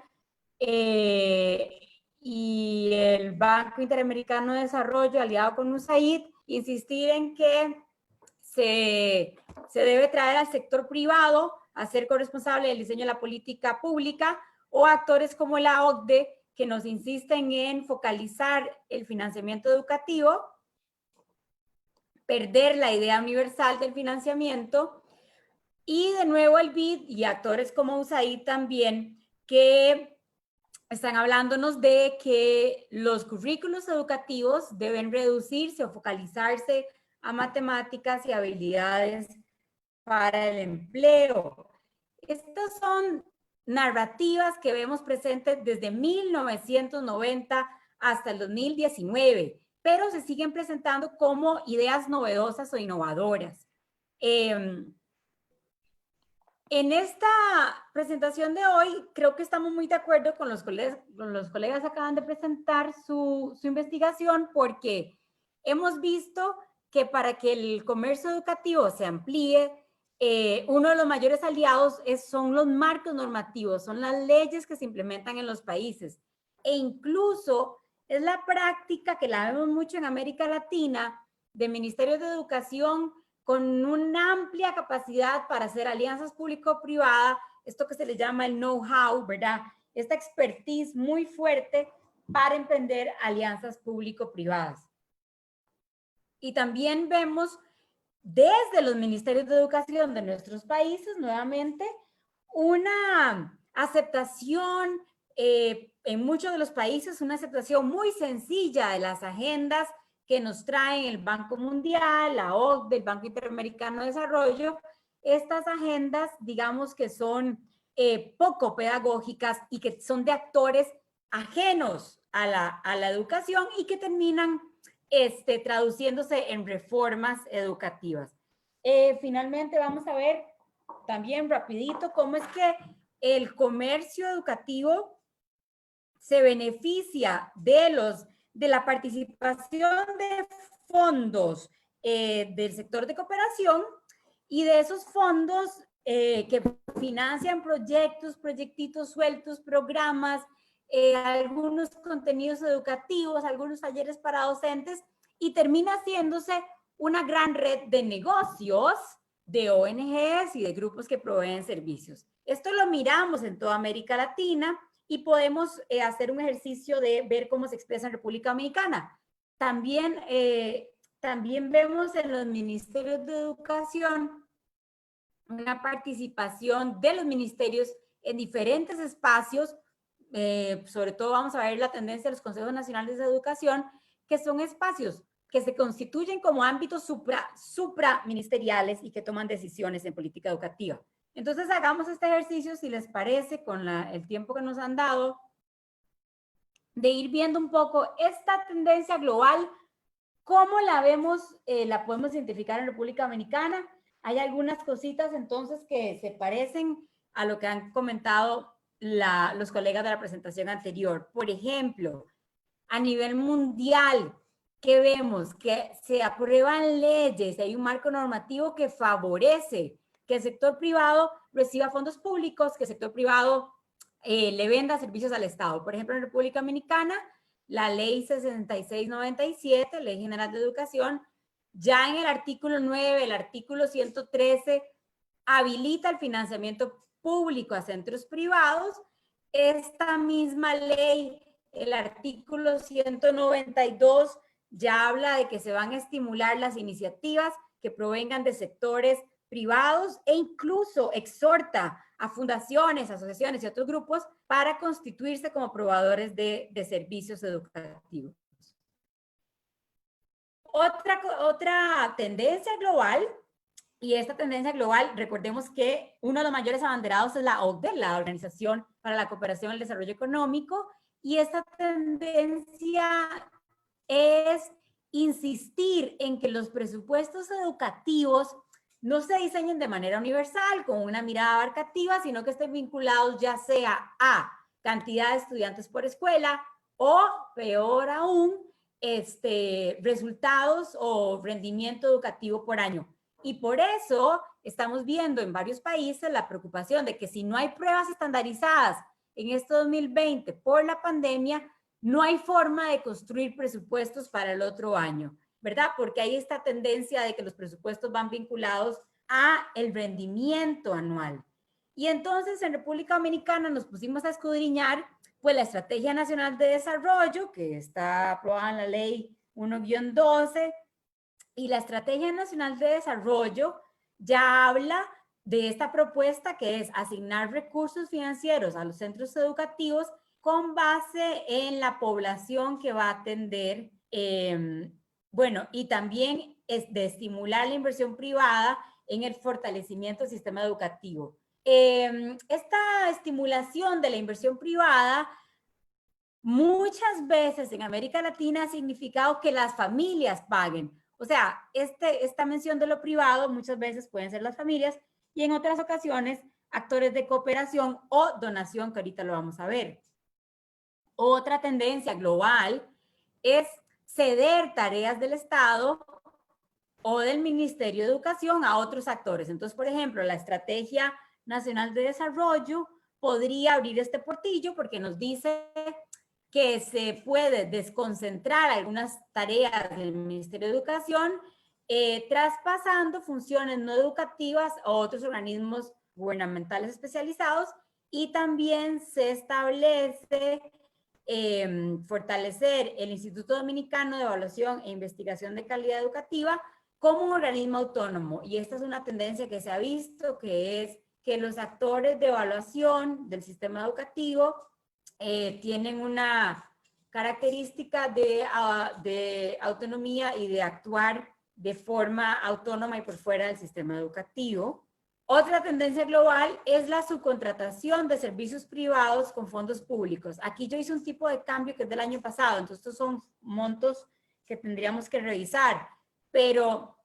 y el Banco Interamericano de Desarrollo, aliado con USAID, insistir en que se debe traer al sector privado a ser corresponsable del diseño de la política pública, o actores como la OCDE, que nos insisten en focalizar el financiamiento educativo, perder la idea universal del financiamiento, y de nuevo el BID y actores como USAID también, que están hablándonos de que los currículos educativos deben reducirse o focalizarse a matemáticas y habilidades para el empleo. Estas son narrativas que vemos presentes desde 1990 hasta el 2019, pero se siguen presentando como ideas novedosas o innovadoras. En esta presentación de hoy, creo que estamos muy de acuerdo con los colegas que acaban de presentar su investigación, porque hemos visto que para que el comercio educativo se amplíe, uno de los mayores aliados son los marcos normativos, son las leyes que se implementan en los países. E incluso es la práctica que la vemos mucho en América Latina, de ministerios de educación con una amplia capacidad para hacer alianzas público-privadas, esto que se le llama el know-how, ¿verdad? Esta expertise muy fuerte para emprender alianzas público-privadas. Y también vemos desde los ministerios de educación de nuestros países, nuevamente, una aceptación en muchos de los países, una aceptación muy sencilla de las agendas que nos traen el Banco Mundial, la OCDE, el Banco Interamericano de Desarrollo. Estas agendas, digamos que son poco pedagógicas y que son de actores ajenos a la educación y que terminan traduciéndose en reformas educativas. Finalmente vamos a ver también rapidito cómo es que el comercio educativo se beneficia de la participación de fondos del sector de cooperación y de esos fondos que financian proyectitos sueltos, programas, algunos contenidos educativos, algunos talleres para docentes, y termina haciéndose una gran red de negocios, de ONGs y de grupos que proveen servicios. Esto lo miramos en toda América Latina y podemos hacer un ejercicio de ver cómo se expresa en República Dominicana. También vemos en los ministerios de educación una participación de los ministerios en diferentes espacios, sobre todo vamos a ver la tendencia de los consejos nacionales de educación, que son espacios que se constituyen como ámbitos supraministeriales y que toman decisiones en política educativa. Entonces hagamos este ejercicio, si les parece, con el tiempo que nos han dado, de ir viendo un poco esta tendencia global, cómo la vemos, la podemos identificar en República Dominicana. Hay algunas cositas entonces que se parecen a lo que han comentado los colegas de la presentación anterior. Por ejemplo, a nivel mundial, ¿qué vemos? Que se aprueban leyes, hay un marco normativo que favorece que el sector privado reciba fondos públicos, que el sector privado le venda servicios al Estado. Por ejemplo, en República Dominicana, la ley 6697, Ley General de Educación, ya en el artículo 9, el artículo 113, habilita el financiamiento público a centros privados. Esta misma ley, el artículo 192, ya habla de que se van a estimular las iniciativas que provengan de sectores privados e incluso exhorta a fundaciones, asociaciones y otros grupos para constituirse como proveedores de servicios educativos. Otra tendencia global, y esta tendencia global, recordemos que uno de los mayores abanderados es la OCDE, la Organización para la Cooperación y el Desarrollo Económico, y esta tendencia es insistir en que los presupuestos educativos no se diseñen de manera universal, con una mirada abarcativa, sino que estén vinculados ya sea a cantidad de estudiantes por escuela o, peor aún, resultados o rendimiento educativo por año. Y por eso estamos viendo en varios países la preocupación de que si no hay pruebas estandarizadas en este 2020 por la pandemia, no hay forma de construir presupuestos para el otro año, ¿verdad? Porque hay esta tendencia de que los presupuestos van vinculados a el rendimiento anual. Y entonces en República Dominicana nos pusimos a escudriñar pues la Estrategia Nacional de Desarrollo, que está aprobada en la Ley 1-12, y la Estrategia Nacional de Desarrollo ya habla de esta propuesta que es asignar recursos financieros a los centros educativos con base en la población que va a atender, bueno, y también es de estimular la inversión privada en el fortalecimiento del sistema educativo. Esta estimulación de la inversión privada muchas veces en América Latina ha significado que las familias paguen. O sea, esta mención de lo privado muchas veces pueden ser las familias y en otras ocasiones actores de cooperación o donación, que ahorita lo vamos a ver. Otra tendencia global es ceder tareas del Estado o del Ministerio de Educación a otros actores. Entonces, por ejemplo, la Estrategia Nacional de Desarrollo podría abrir este portillo porque nos dice que se puede desconcentrar algunas tareas del Ministerio de Educación, traspasando funciones no educativas a otros organismos gubernamentales especializados, y también se establece fortalecer el Instituto Dominicano de Evaluación e Investigación de Calidad Educativa como un organismo autónomo. Y esta es una tendencia que se ha visto, que es que los actores de evaluación del sistema educativo tienen una característica de autonomía y de actuar de forma autónoma y por fuera del sistema educativo. Otra tendencia global es la subcontratación de servicios privados con fondos públicos. Aquí yo hice un tipo de cambio que es del año pasado, entonces estos son montos que tendríamos que revisar, pero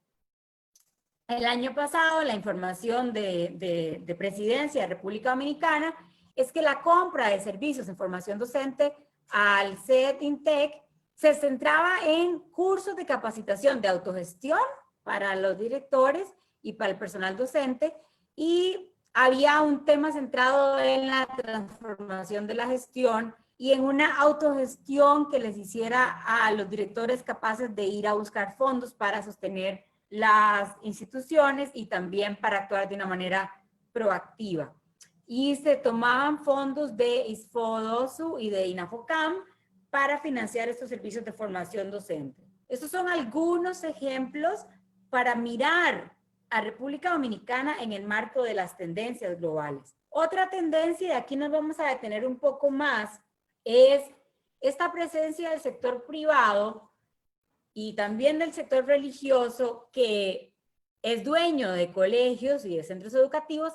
el año pasado la información de Presidencia de República Dominicana es que la compra de servicios en formación docente al CETINTEC se centraba en cursos de capacitación de autogestión para los directores y para el personal docente, y había un tema centrado en la transformación de la gestión y en una autogestión que les hiciera a los directores capaces de ir a buscar fondos para sostener las instituciones y también para actuar de una manera proactiva. Y se tomaban fondos de ISFODOSU y de INAFOCAM para financiar estos servicios de formación docente. Estos son algunos ejemplos para mirar a República Dominicana en el marco de las tendencias globales. Otra tendencia, y aquí nos vamos a detener un poco más, es esta presencia del sector privado y también del sector religioso, que es dueño de colegios y de centros educativos,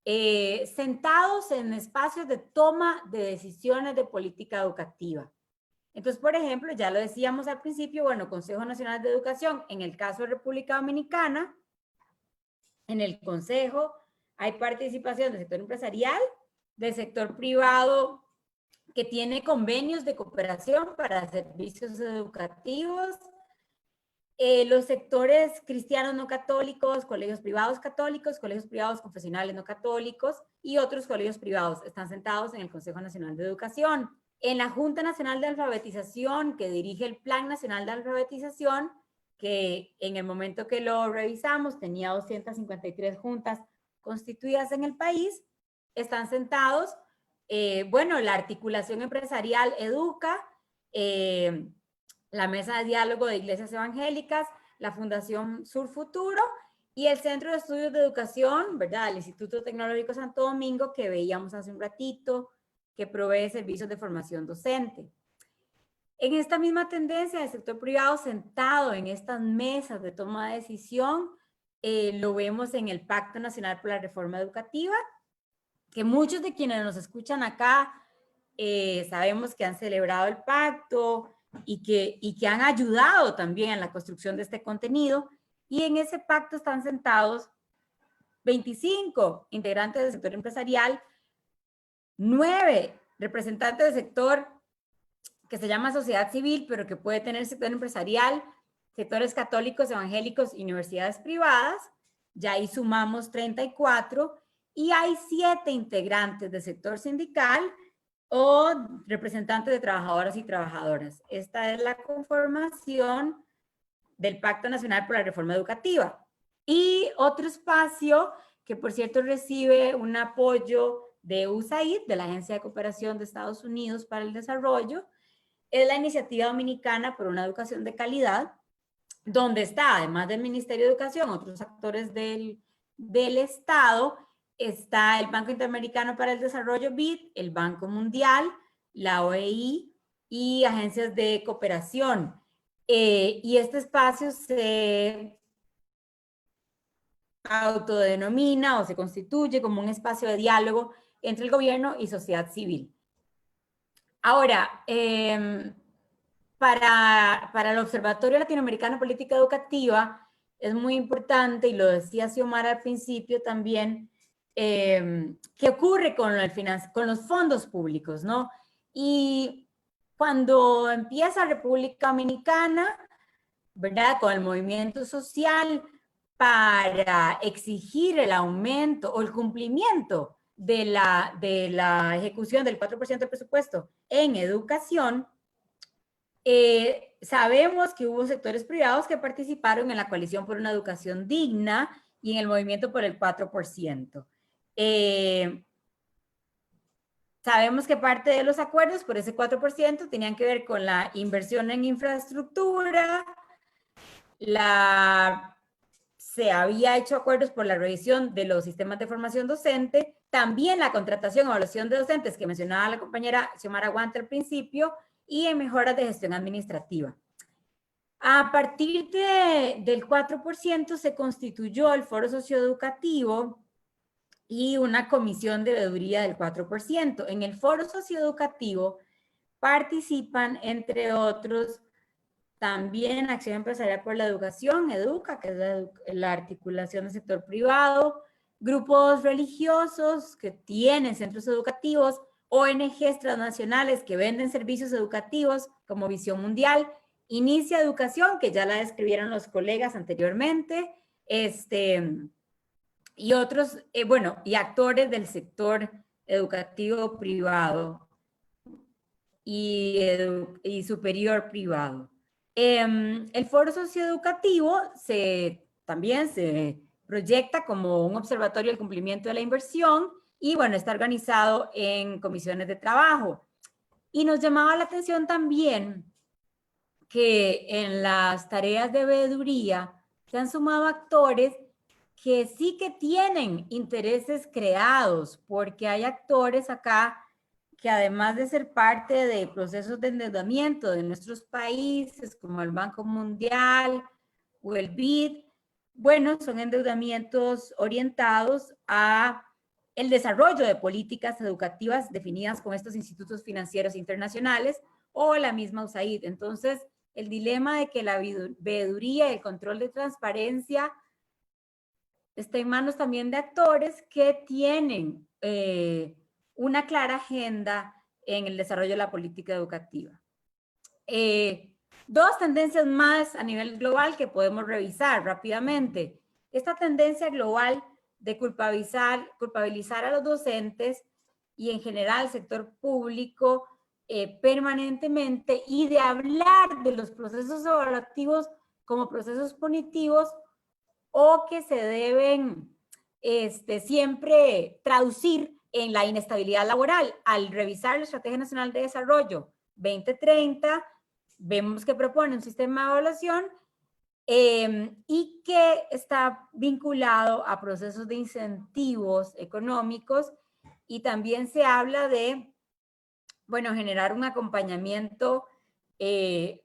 sentados en espacios de toma de decisiones de política educativa. Entonces, por ejemplo, ya lo decíamos al principio, bueno, Consejo Nacional de Educación, en el caso de República Dominicana, en el Consejo hay participación del sector empresarial, del sector privado, que tiene convenios de cooperación para servicios educativos, los sectores cristianos no católicos, colegios privados confesionales no católicos y otros colegios privados están sentados en el Consejo Nacional de Educación. En la Junta Nacional de Alfabetización, que dirige el Plan Nacional de Alfabetización, que en el momento que lo revisamos tenía 253 juntas constituidas en el país, están sentados, bueno, la articulación empresarial Educa, la Mesa de Diálogo de Iglesias Evangélicas, la Fundación Sur Futuro y el Centro de Estudios de Educación, ¿verdad? El Instituto Tecnológico Santo Domingo, que veíamos hace un ratito, que provee servicios de formación docente. En esta misma tendencia del sector privado sentado en estas mesas de toma de decisión, lo vemos en el Pacto Nacional por la Reforma Educativa, que muchos de quienes nos escuchan acá sabemos que han celebrado el pacto y que han ayudado también en la construcción de este contenido, y en ese pacto están sentados 25 integrantes del sector empresarial, 9 representantes del sector que se llama sociedad civil, pero que puede tener sector empresarial, sectores católicos, evangélicos y universidades privadas. Ya ahí sumamos 34, y hay 7 integrantes del sector sindical o representantes de trabajadoras y trabajadoras. Esta es la conformación del Pacto Nacional por la Reforma Educativa. Y otro espacio que, por cierto, recibe un apoyo de USAID, de la Agencia de Cooperación de Estados Unidos para el Desarrollo, es la Iniciativa Dominicana por una Educación de Calidad, donde está, además del Ministerio de Educación, otros actores del Estado. Está el Banco Interamericano para el Desarrollo, BID, el Banco Mundial, la OEI y agencias de cooperación. Y este espacio se autodenomina o se constituye como un espacio de diálogo entre el gobierno y sociedad civil. Ahora, para el Observatorio Latinoamericano de Política Educativa es muy importante, y lo decía Xiomara al principio también, qué ocurre con los fondos públicos, ¿no? Y cuando empieza República Dominicana, ¿verdad? Con el movimiento social para exigir el aumento o el cumplimiento de la ejecución del 4% del presupuesto en educación, sabemos que hubo sectores privados que participaron en la coalición por una educación digna y en el movimiento por el 4%. Sabemos que parte de los acuerdos por ese 4% tenían que ver con la inversión en infraestructura, se había hecho acuerdos por la revisión de los sistemas de formación docente, también la contratación y evaluación de docentes que mencionaba la compañera Xiomara Guante al principio, y en mejoras de gestión administrativa. A partir del 4% se constituyó el Foro Socioeducativo, y una comisión de veeduría del 4%. En el foro socioeducativo participan, entre otros, también Acción Empresarial por la Educación, EDUCA, que es la articulación del sector privado, grupos religiosos que tienen centros educativos, ONGs transnacionales que venden servicios educativos como Visión Mundial, Inicia Educación, que ya la describieron los colegas anteriormente, y otros, y actores del sector educativo privado y superior privado. El foro socioeducativo también se proyecta como un observatorio del cumplimiento de la inversión y bueno, está organizado en comisiones de trabajo. Y nos llamaba la atención también que en las tareas de veeduría se han sumado actores que sí que tienen intereses creados, porque hay actores acá que además de ser parte de procesos de endeudamiento de nuestros países, como el Banco Mundial o el BID, bueno, son endeudamientos orientados a el desarrollo de políticas educativas definidas con estos institutos financieros internacionales o la misma USAID. Entonces, el dilema de que la veeduría y el control de transparencia está en manos también de actores que tienen una clara agenda en el desarrollo de la política educativa. Dos tendencias más a nivel global que podemos revisar rápidamente. Esta tendencia global de culpabilizar a los docentes y en general al sector público permanentemente y de hablar de los procesos evaluativos como procesos punitivos o que se deben siempre traducir en la inestabilidad laboral. Al revisar la Estrategia Nacional de Desarrollo 2030, vemos que propone un sistema de evaluación y que está vinculado a procesos de incentivos económicos y también se habla de, bueno, generar un acompañamiento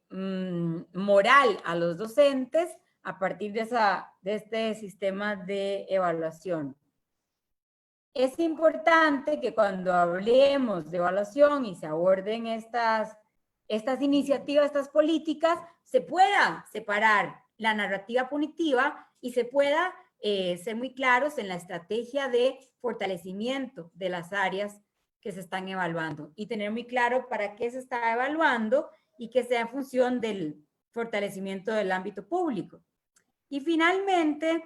moral a los docentes a partir de este sistema de evaluación. Es importante que cuando hablemos de evaluación y se aborden estas iniciativas, estas políticas, se pueda separar la narrativa punitiva y se pueda ser muy claros en la estrategia de fortalecimiento de las áreas que se están evaluando y tener muy claro para qué se está evaluando y que sea en función del fortalecimiento del ámbito público. Y finalmente,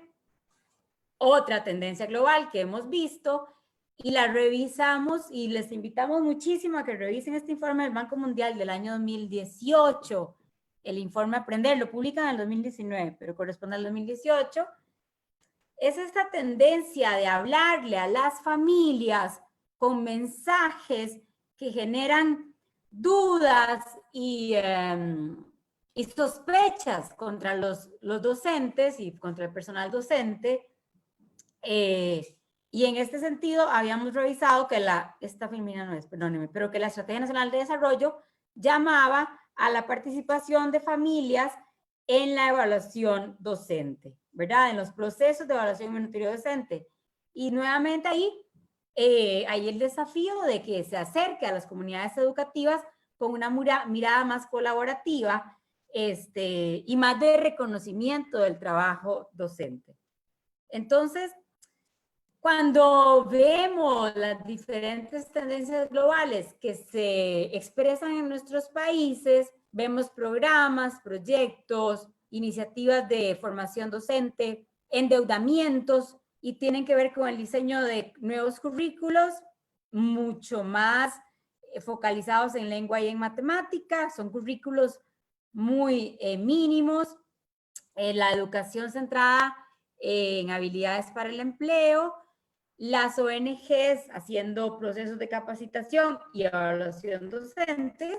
otra tendencia global que hemos visto y la revisamos y les invitamos muchísimo a que revisen este informe del Banco Mundial del año 2018, el informe Aprender, lo publican en el 2019, pero corresponde al 2018, es esta tendencia de hablarle a las familias con mensajes que generan dudas y sospechas contra los docentes y contra el personal docente. Y en este sentido habíamos revisado que esta filmina no es, perdónenme, pero que la Estrategia Nacional de Desarrollo llamaba a la participación de familias en la evaluación docente, ¿verdad? En los procesos de evaluación y monitoreo docente. Y nuevamente ahí hay el desafío de que se acerque a las comunidades educativas con una mirada más colaborativa y más de reconocimiento del trabajo docente. Entonces, cuando vemos las diferentes tendencias globales que se expresan en nuestros países, vemos programas, proyectos, iniciativas de formación docente, endeudamientos, y tienen que ver con el diseño de nuevos currículos, mucho más focalizados en lengua y en matemática, son currículos muy mínimos, la educación centrada en habilidades para el empleo, las ONGs haciendo procesos de capacitación y evaluación docentes,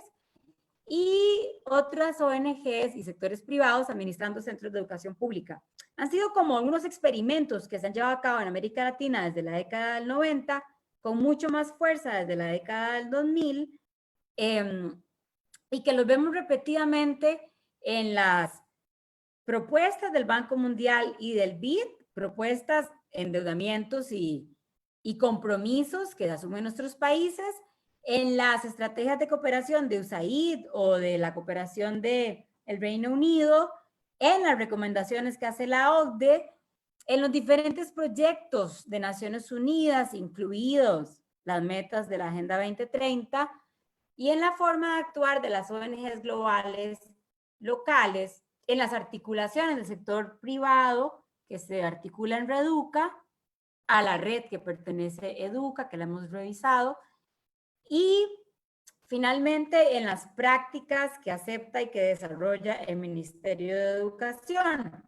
y otras ONGs y sectores privados administrando centros de educación pública. Han sido como algunos experimentos que se han llevado a cabo en América Latina desde la década del 90, con mucho más fuerza desde la década del 2000, y que los vemos repetidamente en las propuestas del Banco Mundial y del BID, propuestas, endeudamientos y y compromisos que asumen nuestros países en las estrategias de cooperación de USAID o de la cooperación del Reino Unido, en las recomendaciones que hace la OCDE, en los diferentes proyectos de Naciones Unidas, incluidos las metas de la Agenda 2030, y en la forma de actuar de las ONGs globales, locales, en las articulaciones del sector privado que se articula en Reduca, a la red que pertenece Educa, que la hemos revisado, y finalmente en las prácticas que acepta y que desarrolla el Ministerio de Educación.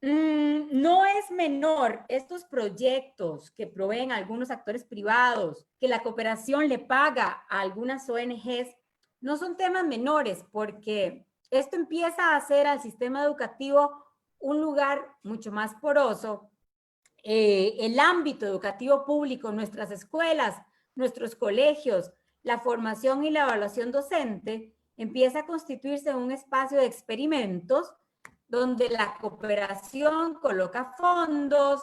No es menor estos proyectos que proveen algunos actores privados, que la cooperación le paga a algunas ONGs, no son temas menores, porque esto empieza a hacer al sistema educativo un lugar mucho más poroso. El ámbito educativo público, nuestras escuelas, nuestros colegios, la formación y la evaluación docente, empieza a constituirse un espacio de experimentos donde la cooperación coloca fondos,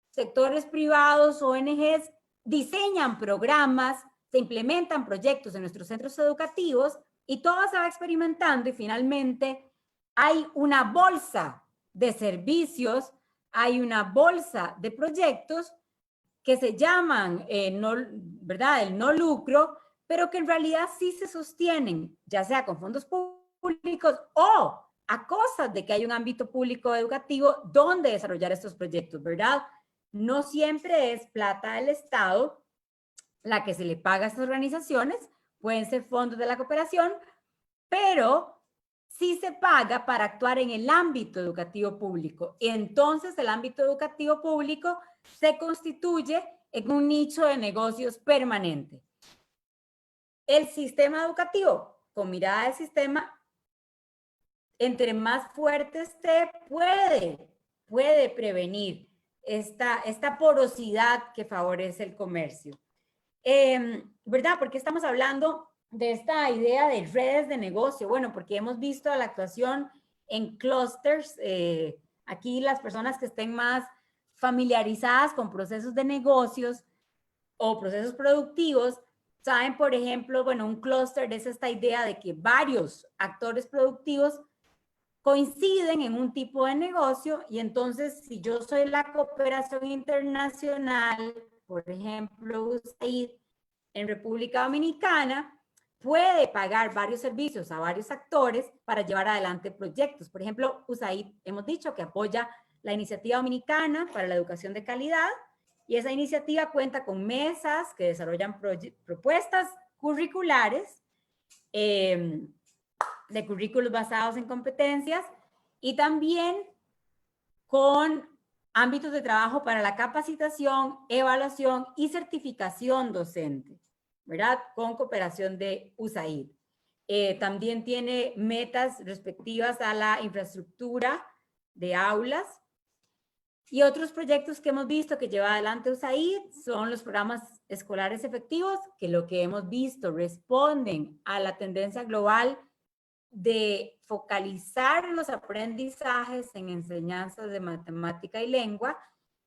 sectores privados, ONGs, diseñan programas, se implementan proyectos en nuestros centros educativos y todo se va experimentando y finalmente hay una bolsa de servicios, hay una bolsa de proyectos que se llaman, ¿verdad?, el no lucro, pero que en realidad sí se sostienen, ya sea con fondos públicos o a cosas de que hay un ámbito público educativo donde desarrollar estos proyectos, ¿verdad? No siempre es plata del Estado la que se le paga a estas organizaciones, pueden ser fondos de la cooperación, pero sí se paga para actuar en el ámbito educativo público. Y entonces el ámbito educativo público se constituye en un nicho de negocios permanente. El sistema educativo, con mirada del sistema, entre más fuerte esté, puede prevenir esta porosidad que favorece el comercio. ¿Verdad? ¿Por qué estamos hablando de esta idea de redes de negocio? Bueno, porque hemos visto la actuación en clusters. Aquí las personas que estén más familiarizadas con procesos de negocios o procesos productivos, saben, por ejemplo, bueno, un clúster es esta idea de que varios actores productivos coinciden en un tipo de negocio y entonces si yo soy la cooperación internacional, por ejemplo, USAID en República Dominicana, puede pagar varios servicios a varios actores para llevar adelante proyectos. Por ejemplo, USAID, hemos dicho que apoya la iniciativa dominicana para la educación de calidad y esa iniciativa cuenta con mesas que desarrollan propuestas curriculares, de currículos basados en competencias y también con ámbitos de trabajo para la capacitación, evaluación y certificación docente, ¿verdad? Con cooperación de USAID. También tiene metas respectivas a la infraestructura de aulas y otros proyectos que hemos visto que lleva adelante USAID son los programas escolares efectivos, que lo que hemos visto responden a la tendencia global de focalizar los aprendizajes en enseñanzas de matemática y lengua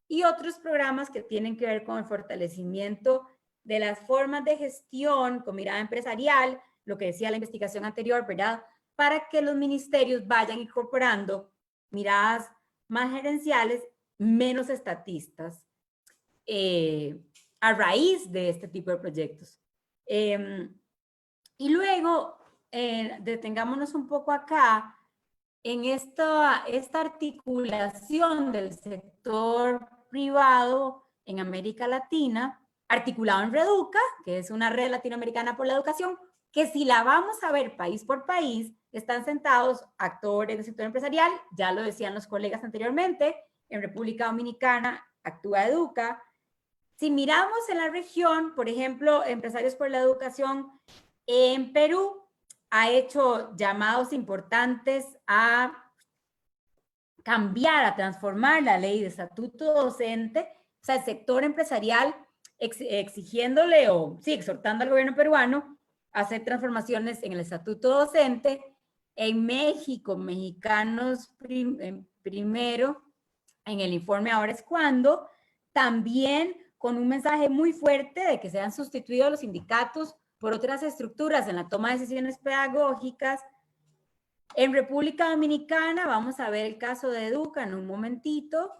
y otros programas que tienen que ver con el fortalecimiento de las formas de gestión con mirada empresarial, lo que decía la investigación anterior, ¿verdad? Para que los ministerios vayan incorporando miradas más gerenciales, menos estatistas, a raíz de este tipo de proyectos. Y luego, detengámonos un poco acá en esta articulación del sector privado en América Latina, articulado en Reduca, que es una red latinoamericana por la educación, que si la vamos a ver país por país, están sentados actores del sector empresarial, ya lo decían los colegas anteriormente, en República Dominicana actúa Educa. Si miramos en la región, por ejemplo, Empresarios por la Educación en Perú ha hecho llamados importantes a cambiar, a transformar la ley de estatuto docente, o sea, el sector empresarial exigiéndole o sí, exhortando al gobierno peruano a hacer transformaciones en el estatuto docente. En México, Mexicanos Primero, en el informe Ahora es Cuando, también con un mensaje muy fuerte de que se han sustituido los sindicatos por otras estructuras en la toma de decisiones pedagógicas. En República Dominicana, vamos a ver el caso de Educa en un momentito.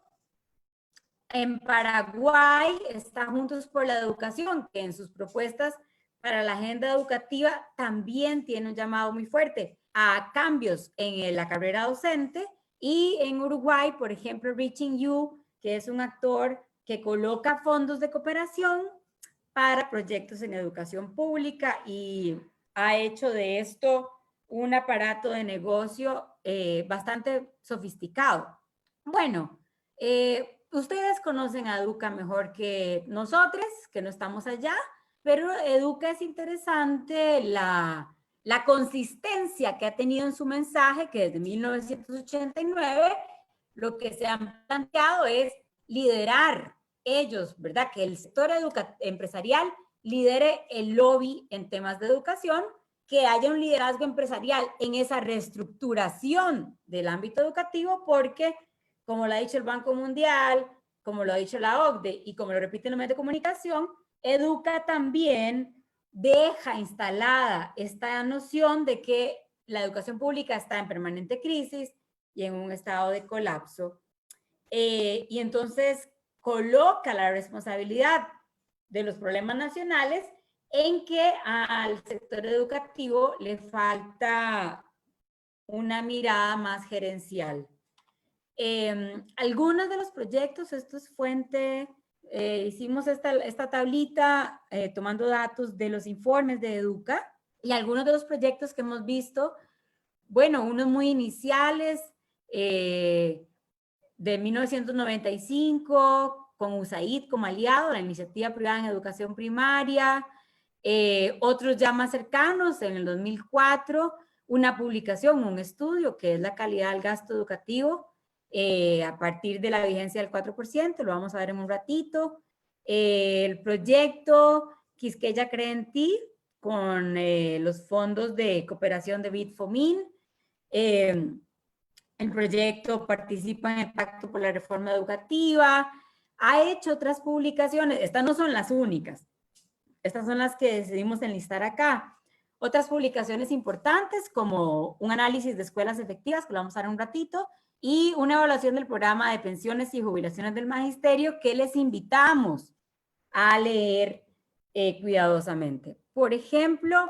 En Paraguay está Juntos por la Educación, que en sus propuestas para la agenda educativa también tiene un llamado muy fuerte a cambios en la carrera docente. Y en Uruguay, por ejemplo, Reaching You, que es un actor que coloca fondos de cooperación para proyectos en educación pública y ha hecho de esto un aparato de negocio bastante sofisticado. Bueno, ustedes conocen a Educa mejor que nosotros, que no estamos allá, pero Educa es interesante la consistencia que ha tenido en su mensaje, que desde 1989 lo que se han planteado es liderar ellos, ¿verdad? Que el sector empresarial lidere el lobby en temas de educación, que haya un liderazgo empresarial en esa reestructuración del ámbito educativo, porque, como lo ha dicho el Banco Mundial, como lo ha dicho la OCDE y como lo repiten los medios de comunicación, Educa también deja instalada esta noción de que la educación pública está en permanente crisis y en un estado de colapso. Y entonces coloca la responsabilidad de los problemas nacionales en que al sector educativo le falta una mirada más gerencial. Algunos de los proyectos, esto es fuente, hicimos esta tablita tomando datos de los informes de Educa, y algunos de los proyectos que hemos visto, bueno, unos muy iniciales, de 1995, con USAID como aliado, la iniciativa privada en educación primaria, otros ya más cercanos, en el 2004, una publicación, un estudio que es la calidad del gasto educativo, a partir de la vigencia del 4%, lo vamos a ver en un ratito. El proyecto Quisqueya Cree en Ti, con los fondos de cooperación de Bitfomin. El proyecto participa en el Pacto por la Reforma Educativa. Ha hecho otras publicaciones, estas no son las únicas, estas son las que decidimos enlistar acá. Otras publicaciones importantes como un análisis de escuelas efectivas, que lo vamos a ver un ratito, y una evaluación del programa de pensiones y jubilaciones del magisterio que les invitamos a leer cuidadosamente. Por ejemplo,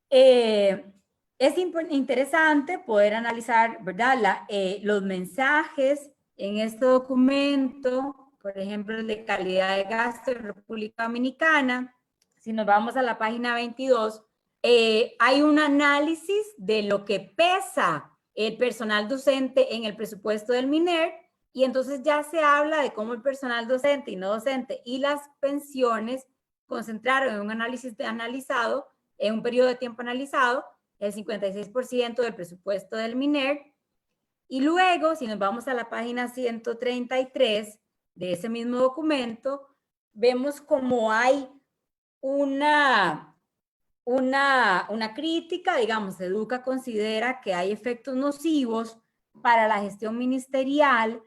es interesante poder analizar, ¿verdad? Los mensajes en este documento, por ejemplo, el de calidad de gasto en República Dominicana. Si nos vamos a la página 22, hay un análisis de lo que pesa el personal docente en el presupuesto del MINER, y entonces ya se habla de cómo el personal docente y no docente y las pensiones concentraron en un análisis analizado, en un periodo de tiempo analizado, el 56% del presupuesto del MINER. Y luego, si nos vamos a la página 133 de ese mismo documento, vemos cómo hay una crítica, digamos, Educa considera que hay efectos nocivos para la gestión ministerial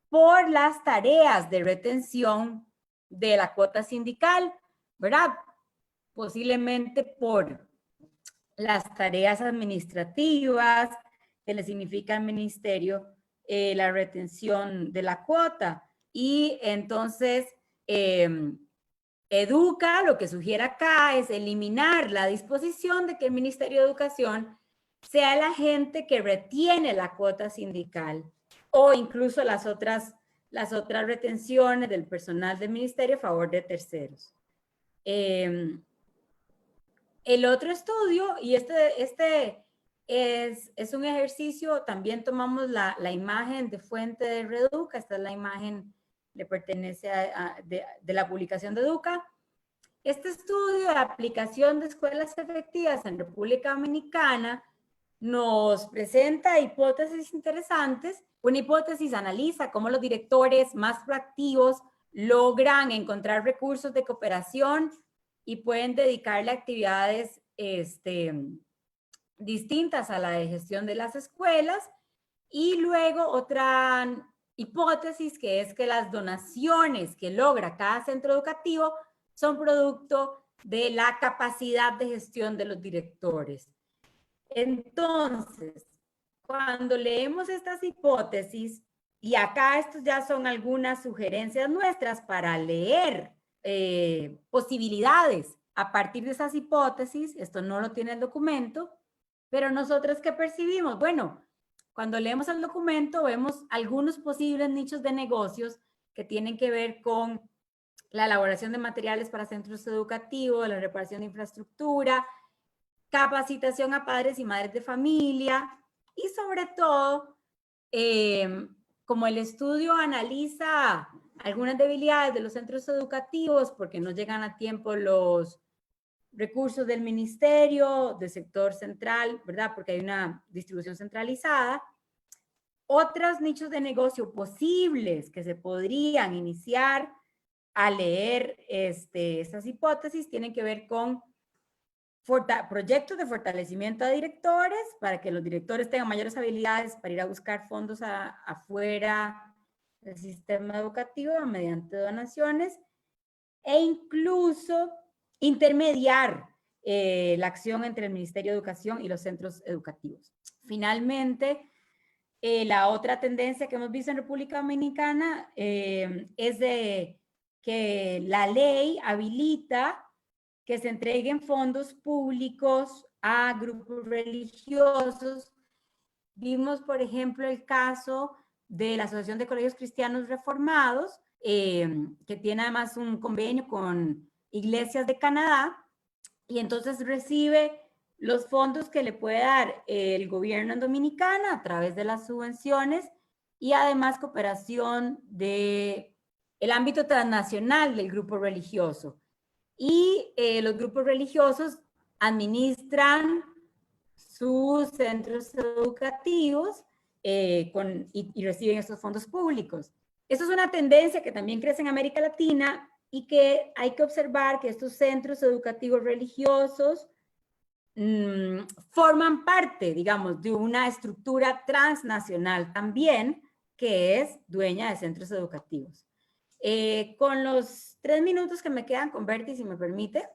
por las tareas de retención de la cuota sindical, ¿verdad? Posiblemente por las tareas administrativas que le significa al ministerio la retención de la cuota. Y entonces, Educa lo que sugiere acá es eliminar la disposición de que el Ministerio de Educación sea el agente que retiene la cuota sindical, o incluso las otras retenciones del personal del ministerio a favor de terceros. El otro estudio, y este es un ejercicio, también tomamos la imagen de fuente de Reduca, esta es la imagen, le pertenece de la publicación de Educa. Este estudio de aplicación de escuelas efectivas en República Dominicana nos presenta hipótesis interesantes. Una hipótesis analiza cómo los directores más proactivos logran encontrar recursos de cooperación y pueden dedicarle a actividades distintas a la de gestión de las escuelas. Y luego otra hipótesis, que es que las donaciones que logra cada centro educativo son producto de la capacidad de gestión de los directores. Entonces, cuando leemos estas hipótesis, y acá estos ya son algunas sugerencias nuestras para leer posibilidades a partir de esas hipótesis, esto no lo tiene el documento, pero nosotros ¿qué percibimos? Bueno, cuando leemos el documento vemos algunos posibles nichos de negocios que tienen que ver con la elaboración de materiales para centros educativos, la reparación de infraestructura, capacitación a padres y madres de familia y sobre todo, como el estudio analiza algunas debilidades de los centros educativos porque no llegan a tiempo los recursos del ministerio, del sector central, ¿verdad? Porque hay una distribución centralizada. Otros nichos de negocio posibles que se podrían iniciar a leer estas hipótesis tienen que ver con proyectos de fortalecimiento a directores para que los directores tengan mayores habilidades para ir a buscar fondos afuera del sistema educativo mediante donaciones e incluso intermediar la acción entre el Ministerio de Educación y los centros educativos. Finalmente, la otra tendencia que hemos visto en República Dominicana es de que la ley habilita que se entreguen fondos públicos a grupos religiosos. Vimos, por ejemplo, el caso de la Asociación de Colegios Cristianos Reformados, que tiene además un convenio con Iglesias de Canadá, y entonces recibe los fondos que le puede dar el gobierno en Dominicana a través de las subvenciones y además cooperación del ámbito transnacional del grupo religioso. Y los grupos religiosos administran sus centros educativos y reciben estos fondos públicos. Esto es una tendencia que también crece en América Latina y que hay que observar que estos centros educativos religiosos forman parte, digamos, de una estructura transnacional también que es dueña de centros educativos. Con los 3 minutos que me quedan con Berti, si me permite,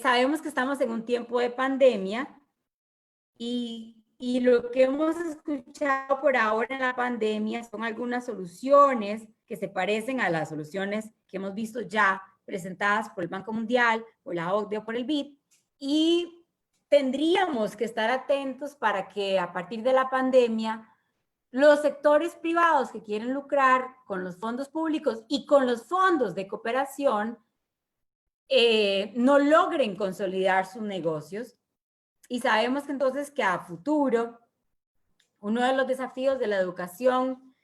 sabemos que estamos en un tiempo de pandemia y lo que hemos escuchado por ahora en la pandemia son algunas soluciones que se parecen a las soluciones que hemos visto ya presentadas por el Banco Mundial, por la OCDE o por el BID, y tendríamos que estar atentos para que a partir de la pandemia los sectores privados que quieren lucrar con los fondos públicos y con los fondos de cooperación no logren consolidar sus negocios. Y sabemos que entonces que a futuro uno de los desafíos de la educación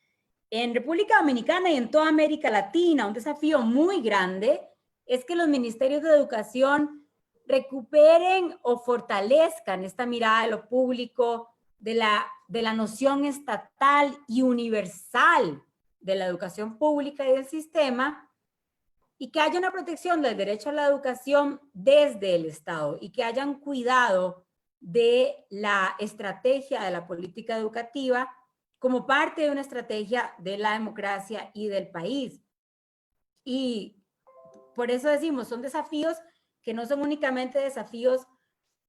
en República Dominicana y en toda América Latina, un desafío muy grande, es que los ministerios de educación recuperen o fortalezcan esta mirada de lo público, de la noción estatal y universal de la educación pública y del sistema, y que haya una protección del derecho a la educación desde el Estado y que hayan cuidado de la estrategia de la política educativa como parte de una estrategia de la democracia y del país. Y por eso decimos, son desafíos que no son únicamente desafíos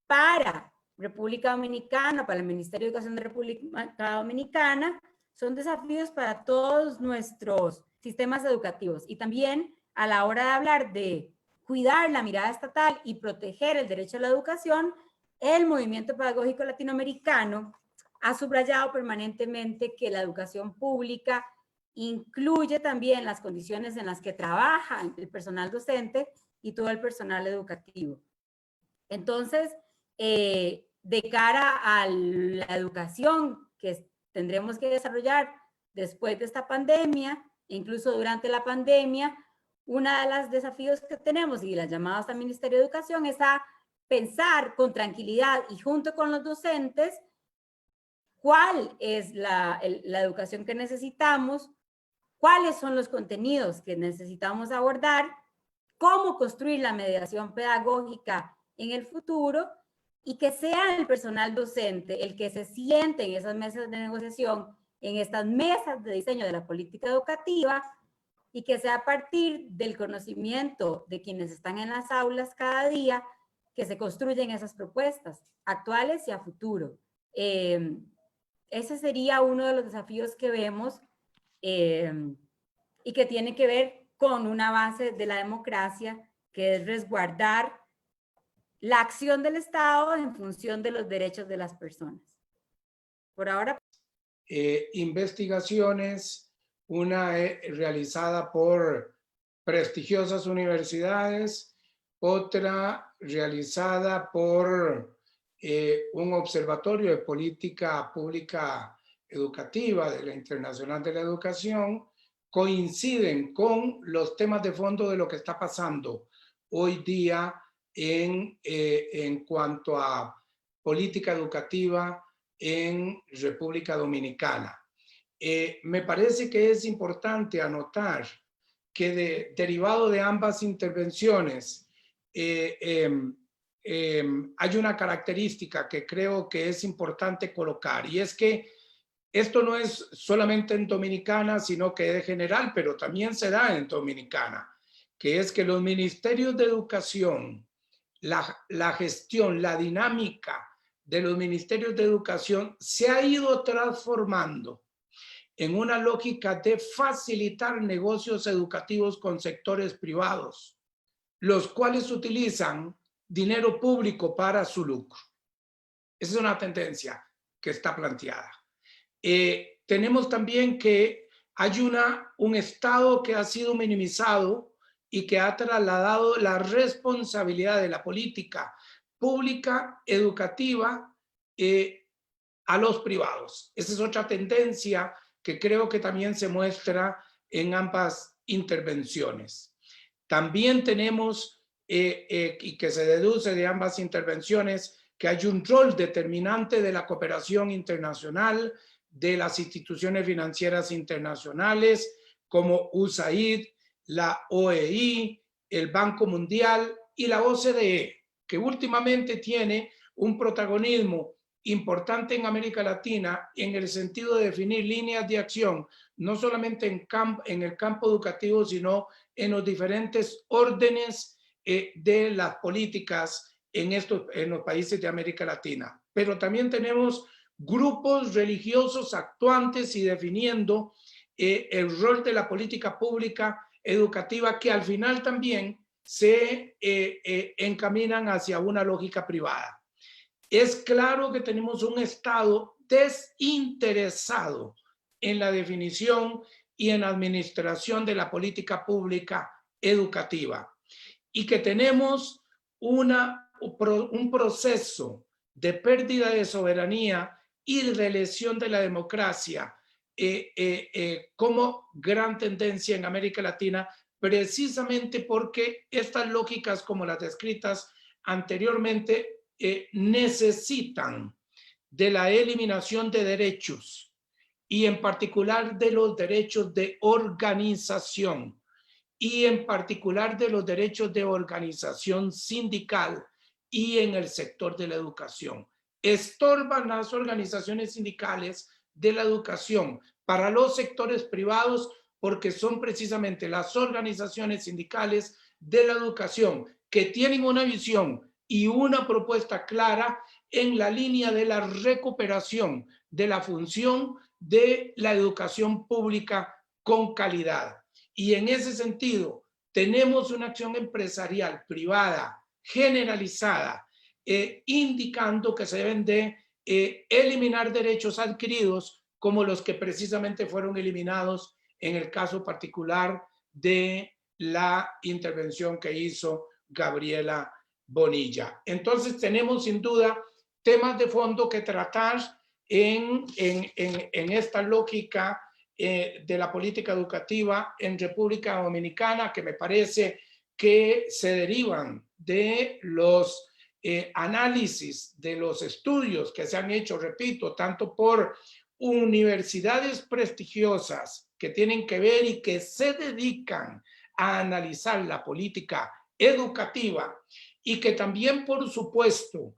para República Dominicana, para el Ministerio de Educación de República Dominicana, son desafíos para todos nuestros sistemas educativos. Y también a la hora de hablar de cuidar la mirada estatal y proteger el derecho a la educación, el movimiento pedagógico latinoamericano ha subrayado permanentemente que la educación pública incluye también las condiciones en las que trabaja el personal docente y todo el personal educativo. Entonces, de cara a la educación que tendremos que desarrollar después de esta pandemia, incluso durante la pandemia, uno de los desafíos que tenemos y las llamadas al Ministerio de Educación es a pensar con tranquilidad y junto con los docentes cuál es la educación que necesitamos, cuáles son los contenidos que necesitamos abordar, cómo construir la mediación pedagógica en el futuro y que sea el personal docente el que se siente en esas mesas de negociación en estas mesas de diseño de la política educativa y que sea a partir del conocimiento de quienes están en las aulas cada día que se construyen esas propuestas actuales y a futuro. Ese sería uno de los desafíos que vemos y que tiene que ver con una base de la democracia, que es resguardar la acción del Estado en función de los derechos de las personas. Por ahora. Investigaciones, una realizada por prestigiosas universidades, otra realizada por un observatorio de política pública educativa de la Internacional de la Educación, coinciden con los temas de fondo de lo que está pasando hoy día en cuanto a política educativa en República Dominicana. Me parece que es importante anotar que derivado de ambas intervenciones hay una característica que creo que es importante colocar, y es que esto no es solamente en Dominicana, sino que es general, pero también se da en Dominicana, que es que los ministerios de educación, la gestión, la dinámica de los ministerios de educación se ha ido transformando en una lógica de facilitar negocios educativos con sectores privados, los cuales utilizan dinero público para su lucro. Esa es una tendencia que está planteada. Tenemos también que hay un Estado que ha sido minimizado y que ha trasladado la responsabilidad de la política pública educativa a los privados. Esa es otra tendencia que creo que también se muestra en ambas intervenciones. También tenemos, y que se deduce de ambas intervenciones, que hay un rol determinante de la cooperación internacional, de las instituciones financieras internacionales como USAID, la OEI, el Banco Mundial y la OCDE, que últimamente tiene un protagonismo importante en América Latina en el sentido de definir líneas de acción, no solamente en el campo educativo, sino en los diferentes órdenes de las políticas en los países de América Latina. Pero también tenemos grupos religiosos actuantes y definiendo el rol de la política pública educativa, que al final también se encaminan hacia una lógica privada. Es claro que tenemos un Estado desinteresado en la definición y en la administración de la política pública educativa, y que tenemos un proceso de pérdida de soberanía y de lesión de la democracia como gran tendencia en América Latina, precisamente porque estas lógicas como las descritas anteriormente necesitan de la eliminación de derechos, y en particular de los derechos de organización, y en particular de los derechos de organización sindical y en el sector de la educación. Estorban las organizaciones sindicales de la educación para los sectores privados, porque son precisamente las organizaciones sindicales de la educación que tienen una visión y una propuesta clara en la línea de la recuperación de la función de la educación pública con calidad. Y en ese sentido, tenemos una acción empresarial privada generalizada, indicando que se deben de eliminar derechos adquiridos como los que precisamente fueron eliminados en el caso particular de la intervención que hizo Gabriela Bonilla. Entonces tenemos sin duda temas de fondo que tratar en esta lógica de la política educativa en República Dominicana, que me parece que se derivan de los análisis, de los estudios que se han hecho, repito, tanto por universidades prestigiosas que tienen que ver y que se dedican a analizar la política educativa, y que también, por supuesto,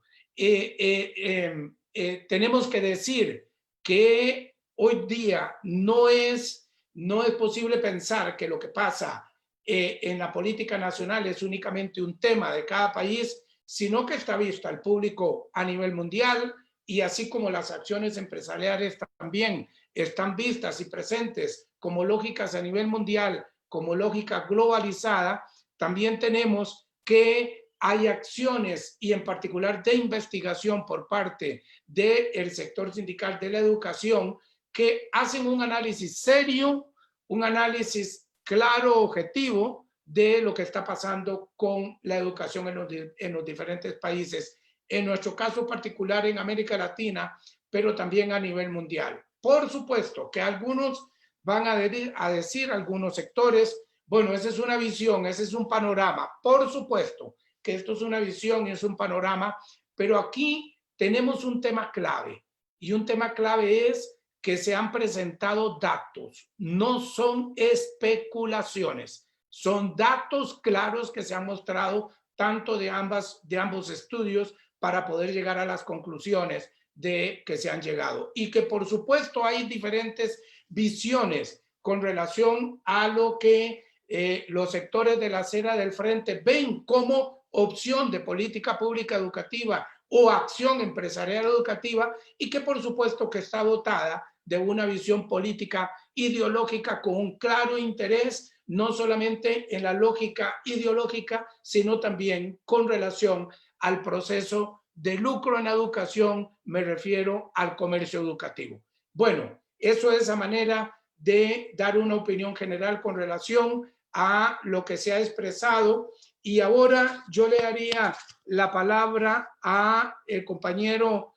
tenemos que decir que hoy día no es posible pensar que lo que pasa en la política nacional es únicamente un tema de cada país, sino que está visto al público a nivel mundial, y así como las acciones empresariales también están vistas y presentes como lógicas a nivel mundial, como lógica globalizada, también tenemos que hay acciones, y en particular de investigación por parte del sector sindical de la educación, que hacen un análisis serio, un análisis claro, objetivo, de lo que está pasando con la educación en los diferentes países, en nuestro caso particular en América Latina, pero también a nivel mundial. Por supuesto que algunos van a decir, algunos sectores, bueno, esa es una visión, ese es un panorama. Por supuesto que esto es una visión y es un panorama, pero aquí tenemos un tema clave, y un tema clave es que se han presentado datos, no son especulaciones, son datos claros que se han mostrado tanto de ambos estudios para poder llegar a las conclusiones de que se han llegado, y que por supuesto hay diferentes visiones con relación a lo que los sectores de la acera del frente ven como opción de política pública educativa o acción empresarial educativa, y que por supuesto que está dotada de una visión política ideológica con un claro interés, no solamente en la lógica ideológica, sino también con relación al proceso de lucro en educación, me refiero al comercio educativo. Bueno, eso es a manera de dar una opinión general con relación a lo que se ha expresado, y ahora yo le daría la palabra a el compañero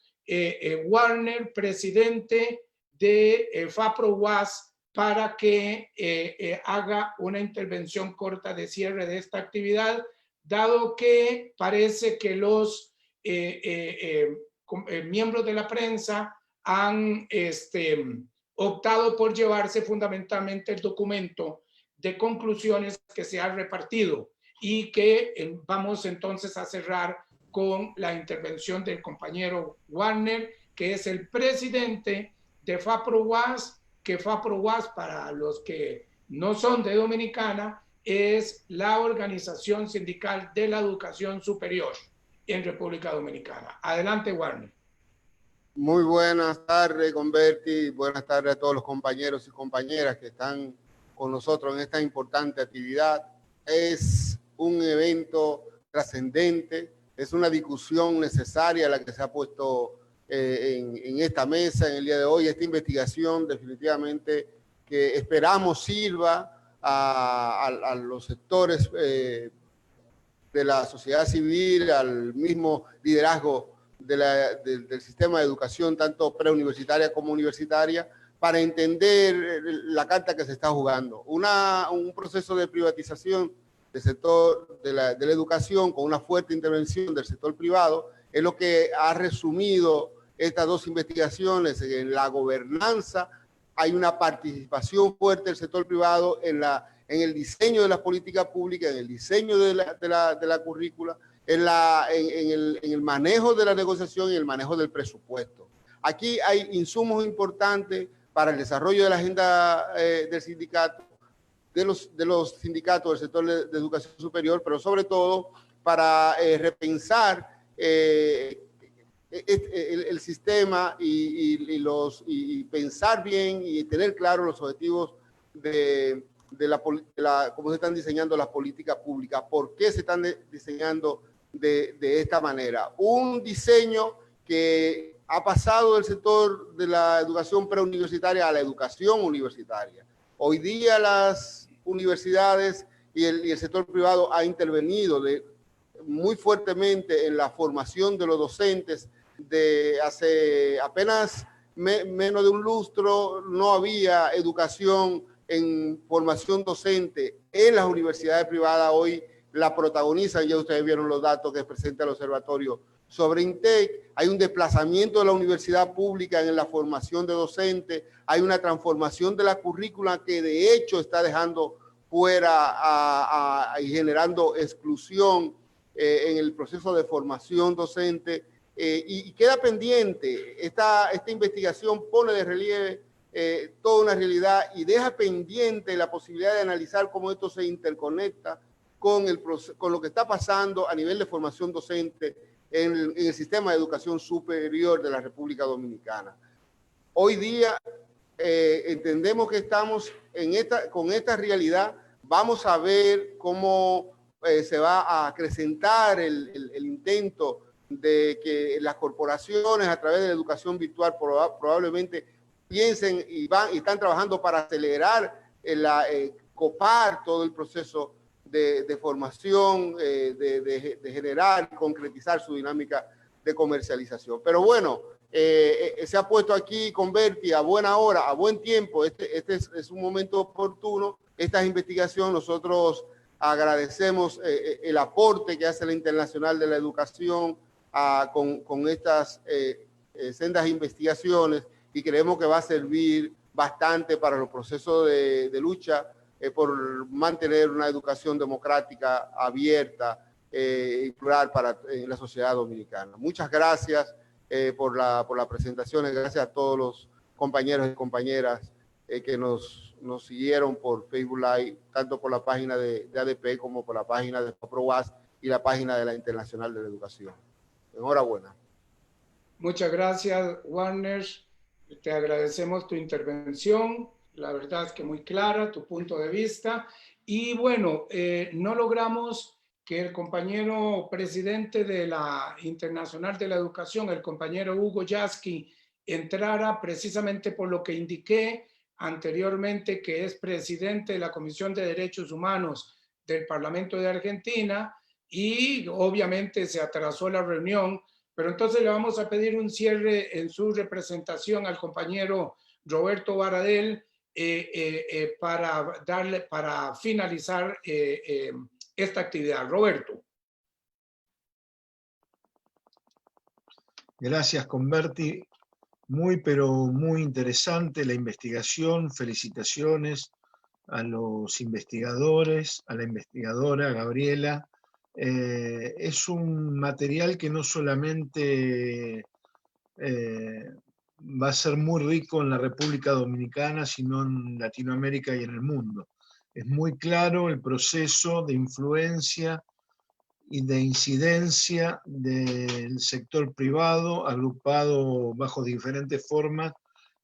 Warner, presidente de FAPRO-UAS, para que haga una intervención corta de cierre de esta actividad, dado que parece que los miembros de la prensa han optado por llevarse fundamentalmente el documento de conclusiones que se ha repartido, y que vamos entonces a cerrar con la intervención del compañero Warner, que es el presidente de FAPRO-UAS, que FAPRO-UAS, para los que no son de Dominicana, es la organización sindical de la educación superior en República Dominicana. Adelante, Warner. Muy buenas tardes, Converti. Buenas tardes a todos los compañeros y compañeras que están con nosotros en esta importante actividad. Es un evento trascendente, es una discusión necesaria la que se ha puesto en esta mesa en el día de hoy. Esta investigación definitivamente que esperamos sirva a los sectores de la sociedad civil, al mismo liderazgo del sistema de educación, tanto preuniversitaria como universitaria, para entender la carta que se está jugando. Un proceso de privatización del sector de la educación con una fuerte intervención del sector privado es lo que ha resumido estas dos investigaciones. En la gobernanza hay una participación fuerte del sector privado en el diseño de las políticas públicas, en el diseño de la currícula, en el manejo de la negociación y el manejo del presupuesto. Aquí hay insumos importantes para el desarrollo de la agenda del sindicato, de los sindicatos del sector de educación superior, pero sobre todo para repensar el sistema y pensar bien y tener claro los objetivos de cómo se están diseñando las políticas públicas, por qué se están diseñando de esta manera. Un diseño que ha pasado del sector de la educación preuniversitaria a la educación universitaria. Hoy día las universidades y el sector privado ha intervenido muy fuertemente en la formación de los docentes. De hace apenas menos de un lustro no había educación en formación docente en las universidades privadas. Hoy la protagonizan, ya ustedes vieron los datos que presenta el observatorio sobre INTEC. Hay un desplazamiento de la universidad pública en la formación de docentes, hay una transformación de la currícula que de hecho está dejando fuera y generando exclusión en el proceso de formación docente, y queda pendiente. Esta investigación pone de relieve toda una realidad y deja pendiente la posibilidad de analizar cómo esto se interconecta con lo que está pasando a nivel de formación docente en el sistema de educación superior de la República Dominicana. Hoy día entendemos que estamos con esta realidad. Vamos a ver cómo se va a acrecentar el intento de que las corporaciones a través de la educación virtual probablemente piensen y están trabajando para acelerar, copar todo el proceso de formación, de generar y concretizar su dinámica de comercialización. Pero bueno, se ha puesto aquí Converti a buena hora, a buen tiempo. Este es un momento oportuno. Esta investigación, nosotros agradecemos el aporte que hace la Internacional de la Educación con estas sendas investigaciones, y creemos que va a servir bastante para los procesos de lucha por mantener una educación democrática, abierta y plural en la sociedad dominicana. Muchas gracias por la presentación, gracias a todos los compañeros y compañeras que nos siguieron por Facebook Live, tanto por la página de ADP como por la página de FAPROWAS y la página de la Internacional de la Educación. Enhorabuena. Muchas gracias, Warner. Te agradecemos tu intervención. La verdad es que muy clara, tu punto de vista. Y bueno, no logramos que el compañero presidente de la Internacional de la Educación, el compañero Hugo Yasky, entrara precisamente por lo que indiqué anteriormente, que es presidente de la Comisión de Derechos Humanos del Parlamento de Argentina, y obviamente se atrasó la reunión, pero entonces le vamos a pedir un cierre en su representación al compañero Roberto Baradel para finalizar esta actividad. Roberto. Gracias, Converti. Pero muy interesante la investigación. Felicitaciones a los investigadores, a la investigadora Gabriela. Es un material que no solamente va a ser muy rico en la República Dominicana, sino en Latinoamérica y en el mundo. Es muy claro el proceso de influencia y de incidencia del sector privado, agrupado bajo diferentes formas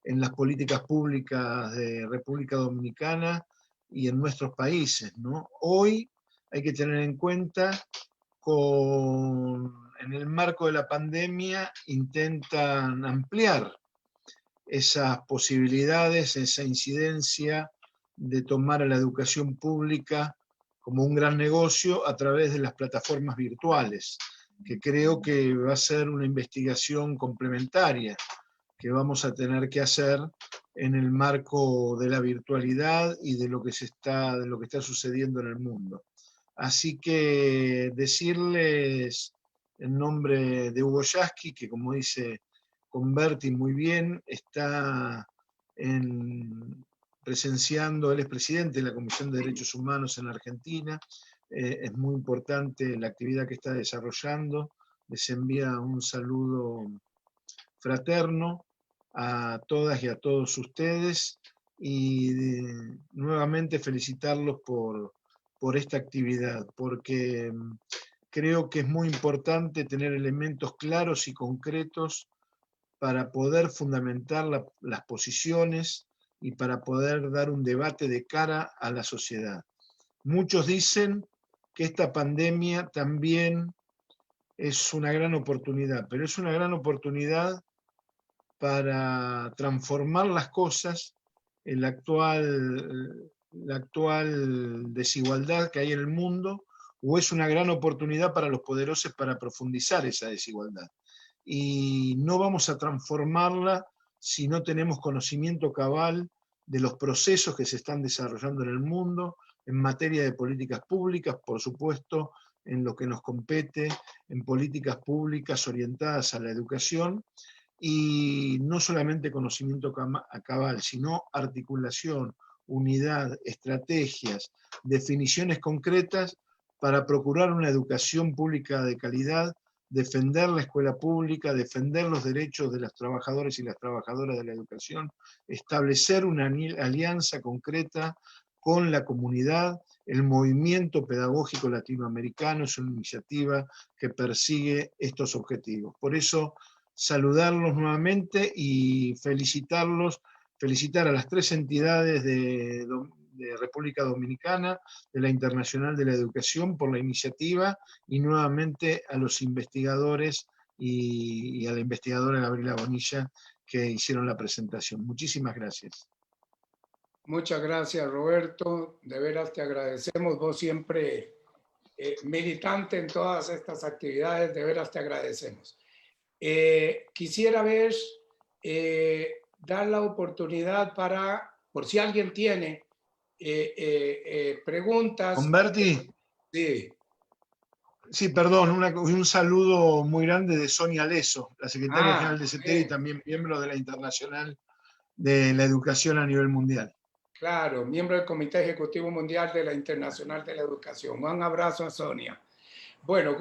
en las políticas públicas de República Dominicana y en nuestros países, ¿no? Hoy hay que tener en cuenta en el marco de la pandemia intentan ampliar esas posibilidades, esa incidencia de tomar a la educación pública como un gran negocio a través de las plataformas virtuales, que creo que va a ser una investigación complementaria que vamos a tener que hacer en el marco de la virtualidad y de lo que está sucediendo en el mundo. Así que decirles en nombre de Hugo Yasky, que como dice Converti muy bien, está presenciando, él es presidente de la Comisión de Derechos Humanos en Argentina, es muy importante la actividad que está desarrollando, les envía un saludo fraterno a todas y a todos ustedes, y nuevamente felicitarlos por esta actividad, porque creo que es muy importante tener elementos claros y concretos para poder fundamentar las posiciones y para poder dar un debate de cara a la sociedad. Muchos dicen que esta pandemia también es una gran oportunidad, pero es una gran oportunidad para transformar las cosas en la actual desigualdad que hay en el mundo, o es una gran oportunidad para los poderosos para profundizar esa desigualdad. Y no vamos a transformarla si no tenemos conocimiento cabal de los procesos que se están desarrollando en el mundo, en materia de políticas públicas, por supuesto, en lo que nos compete, en políticas públicas orientadas a la educación, y no solamente conocimiento cabal, sino articulación, unidad, estrategias, definiciones concretas para procurar una educación pública de calidad defender la escuela pública, defender los derechos de los trabajadores y las trabajadoras de la educación, establecer una alianza concreta con la comunidad. El movimiento pedagógico latinoamericano es una iniciativa que persigue estos objetivos. Por eso, saludarlos nuevamente y felicitar a las 3 entidades de República Dominicana, de la Internacional de la Educación, por la iniciativa, y nuevamente a los investigadores y a la investigadora Gabriela Bonilla que hicieron la presentación. Muchísimas gracias. Muchas gracias, Roberto. De veras te agradecemos. Vos siempre militante en todas estas actividades, de veras te agradecemos. Quisiera ver, dar la oportunidad para, por si alguien tiene preguntas. Converti. Sí. Sí, perdón, un saludo muy grande de Sonia Leso, la secretaria general de CETERI y también miembro de la Internacional de la Educación a nivel mundial. Claro, miembro del Comité Ejecutivo Mundial de la Internacional de la Educación. Un abrazo a Sonia. Bueno,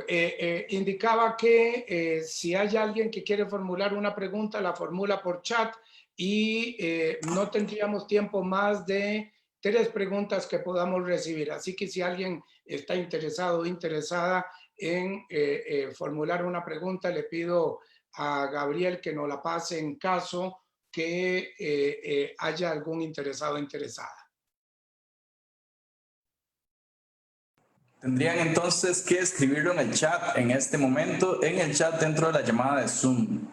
indicaba que si hay alguien que quiere formular una pregunta, la formula por chat y no tendríamos tiempo más de 3 preguntas que podamos recibir. Así que si alguien está interesado o interesada en formular una pregunta, le pido a Gabriel que nos la pase en caso que haya algún interesado o interesada. Tendrían entonces que escribirlo en el chat en este momento, en el chat dentro de la llamada de Zoom.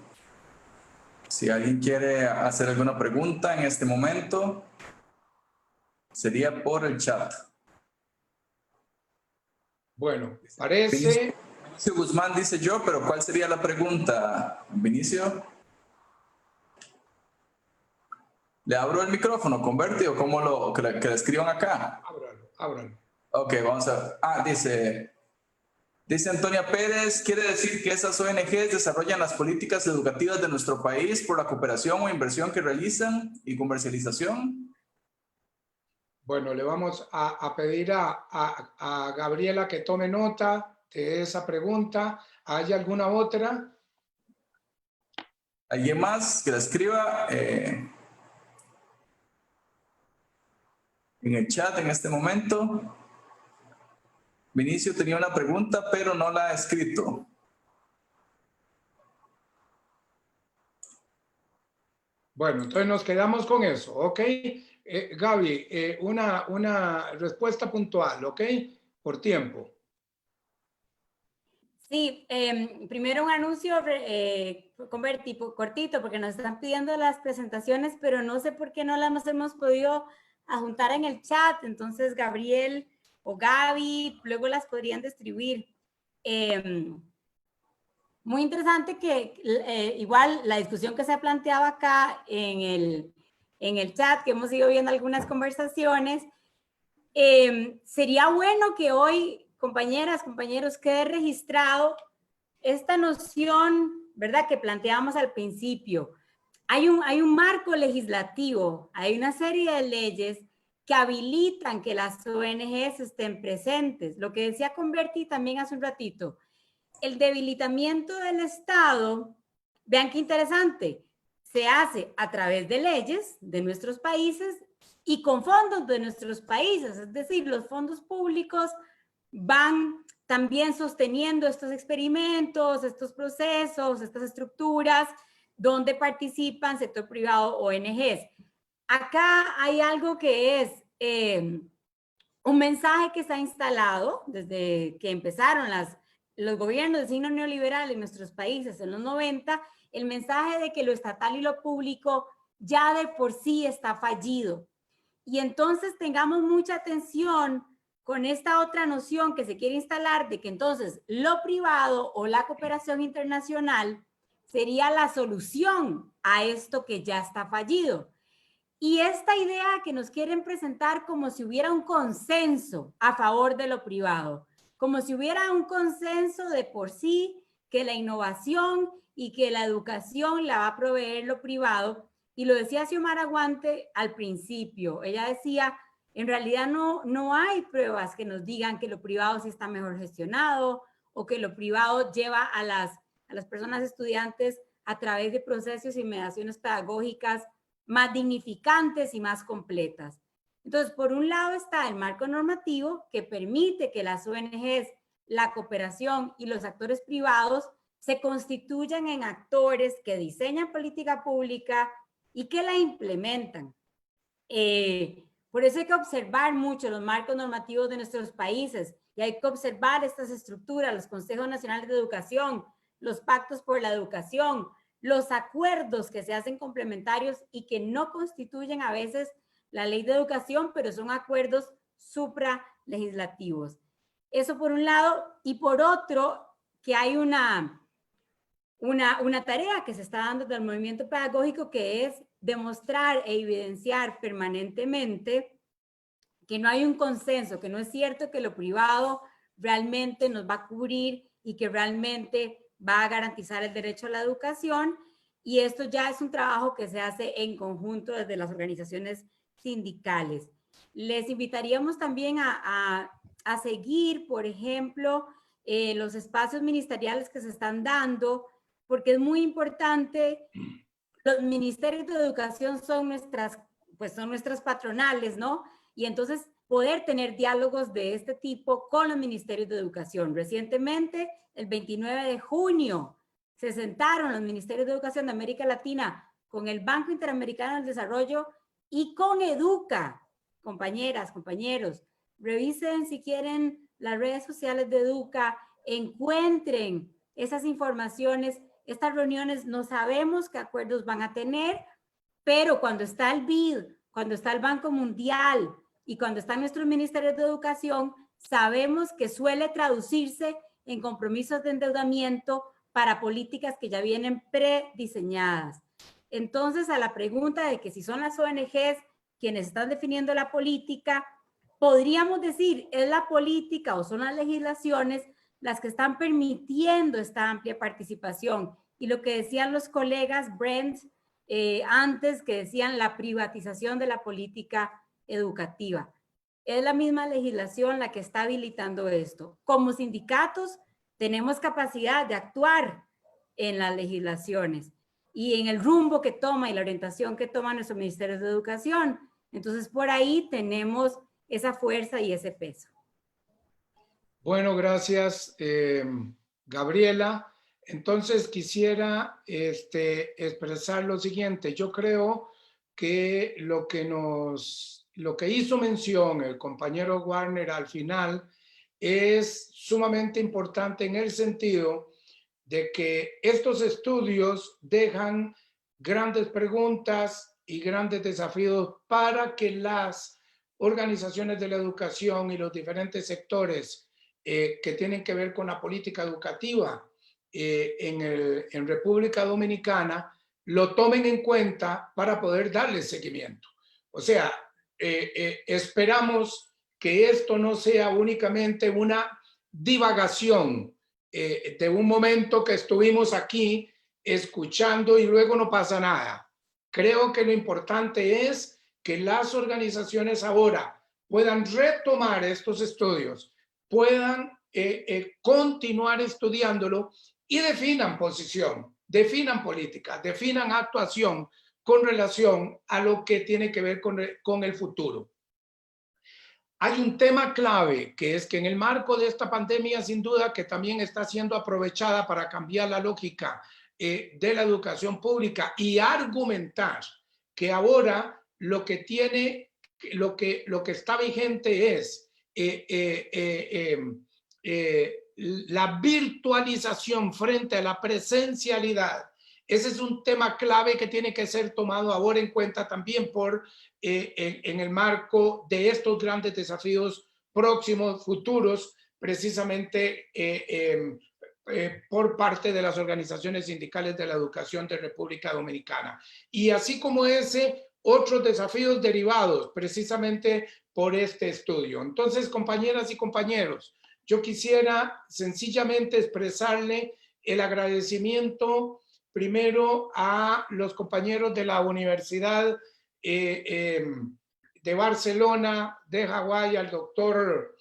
Si alguien quiere hacer alguna pregunta en este momento, sería por el chat. Bueno, parece... Vinicio Guzmán dice yo, pero ¿cuál sería la pregunta, Vinicio? ¿Le abro el micrófono, Converti, o cómo que le escriban acá? Ábralo. Ok, vamos a ver. Dice Antonia Pérez, ¿quiere decir que esas ONGs desarrollan las políticas educativas de nuestro país por la cooperación o inversión que realizan y comercialización? Bueno, le vamos a pedir a Gabriela que tome nota de esa pregunta. ¿Hay alguna otra? ¿Alguien más que la escriba en el chat en este momento? Vinicio tenía una pregunta, pero no la ha escrito. Bueno, entonces nos quedamos con eso, ¿ok? Gaby, una respuesta puntual, ¿ok? Por tiempo. Sí, primero un anuncio, Converti, cortito, porque nos están pidiendo las presentaciones, pero no sé por qué no las hemos podido adjuntar en el chat. Entonces, Gabriel o Gaby, luego las podrían distribuir. Muy interesante que igual la discusión que se ha planteado acá en el chat, que hemos ido viendo algunas conversaciones, sería bueno que hoy, compañeras, compañeros, quede registrado esta noción, ¿verdad?, que planteábamos al principio. Hay un marco legislativo, hay una serie de leyes que habilitan que las ONGs estén presentes. Lo que decía Converti también hace un ratito, el debilitamiento del Estado, vean qué interesante, se hace a través de leyes de nuestros países y con fondos de nuestros países, es decir, los fondos públicos van también sosteniendo estos experimentos, estos procesos, estas estructuras donde participan sector privado, ONGs. Acá hay algo que es un mensaje que se ha instalado desde que empezaron los gobiernos de signo neoliberal en nuestros países en los 90, el mensaje de que lo estatal y lo público ya de por sí está fallido. Y entonces tengamos mucha atención con esta otra noción que se quiere instalar de que entonces lo privado o la cooperación internacional sería la solución a esto que ya está fallido. Y esta idea que nos quieren presentar como si hubiera un consenso a favor de lo privado, como si hubiera un consenso de por sí que la innovación y que la educación la va a proveer lo privado. Y lo decía Xiomara Guante al principio. Ella decía, en realidad no hay pruebas que nos digan que lo privado sí está mejor gestionado o que lo privado lleva a las personas estudiantes a través de procesos y mediaciones pedagógicas más dignificantes y más completas. Entonces, por un lado está el marco normativo que permite que las ONGs, la cooperación y los actores privados se constituyan en actores que diseñan política pública y que la implementan. Por eso hay que observar mucho los marcos normativos de nuestros países y hay que observar estas estructuras, los consejos nacionales de educación, los pactos por la educación, los acuerdos que se hacen complementarios y que no constituyen a veces la ley de educación, pero son acuerdos supralegislativos. Eso por un lado, y por otro, que hay una tarea que se está dando del movimiento pedagógico, que es demostrar e evidenciar permanentemente que no hay un consenso, que no es cierto que lo privado realmente nos va a cubrir y que realmente va a garantizar el derecho a la educación, y esto ya es un trabajo que se hace en conjunto desde las organizaciones sindicales. Les invitaríamos también a seguir, por ejemplo, los espacios ministeriales que se están dando, porque es muy importante. Los ministerios de educación son nuestras patronales, ¿no? Y entonces poder tener diálogos de este tipo con los ministerios de educación. Recientemente, el 29 de junio, se sentaron los ministerios de educación de América Latina con el Banco Interamericano del Desarrollo y con Educa. Compañeras, compañeros, revisen si quieren las redes sociales de Educa, encuentren esas informaciones. Estas reuniones no sabemos qué acuerdos van a tener, pero cuando está el BID, cuando está el Banco Mundial y cuando están nuestros ministerios de educación, sabemos que suele traducirse en compromisos de endeudamiento para políticas que ya vienen prediseñadas. Entonces, a la pregunta de que si son las ONGs quienes están definiendo la política, podríamos decir, ¿es la política o son las legislaciones las que están permitiendo esta amplia participación? Y lo que decían los colegas Brent antes, que decían la privatización de la política educativa. Es la misma legislación la que está habilitando esto. Como sindicatos tenemos capacidad de actuar en las legislaciones y en el rumbo que toma y la orientación que toma nuestro Ministerio de Educación. Entonces, por ahí tenemos esa fuerza y ese peso. Bueno, gracias, Gabriela. Entonces, quisiera expresar lo siguiente. Yo creo que lo que hizo mención el compañero Warner al final es sumamente importante en el sentido de que estos estudios dejan grandes preguntas y grandes desafíos para que las organizaciones de la educación y los diferentes sectores que tienen que ver con la política educativa en República Dominicana lo tomen en cuenta para poder darle seguimiento. O sea, esperamos que esto no sea únicamente una divagación de un momento que estuvimos aquí escuchando y luego no pasa nada. Creo que lo importante es que las organizaciones ahora puedan retomar estos estudios, puedan continuar estudiándolo y definan posición, definan política, definan actuación con relación a lo que tiene que ver con el futuro. Hay un tema clave que es que en el marco de esta pandemia, sin duda, que también está siendo aprovechada para cambiar la lógica de la educación pública y argumentar que ahora lo que está vigente es la virtualización frente a la presencialidad. Ese es un tema clave que tiene que ser tomado ahora en cuenta también en el marco de estos grandes desafíos próximos, futuros, precisamente por parte de las organizaciones sindicales de la educación de República Dominicana. Y así como ese, otros desafíos derivados precisamente por este estudio. Entonces, compañeras y compañeros, yo quisiera sencillamente expresarle el agradecimiento primero a los compañeros de la Universidad de Barcelona, de Hawái, al doctor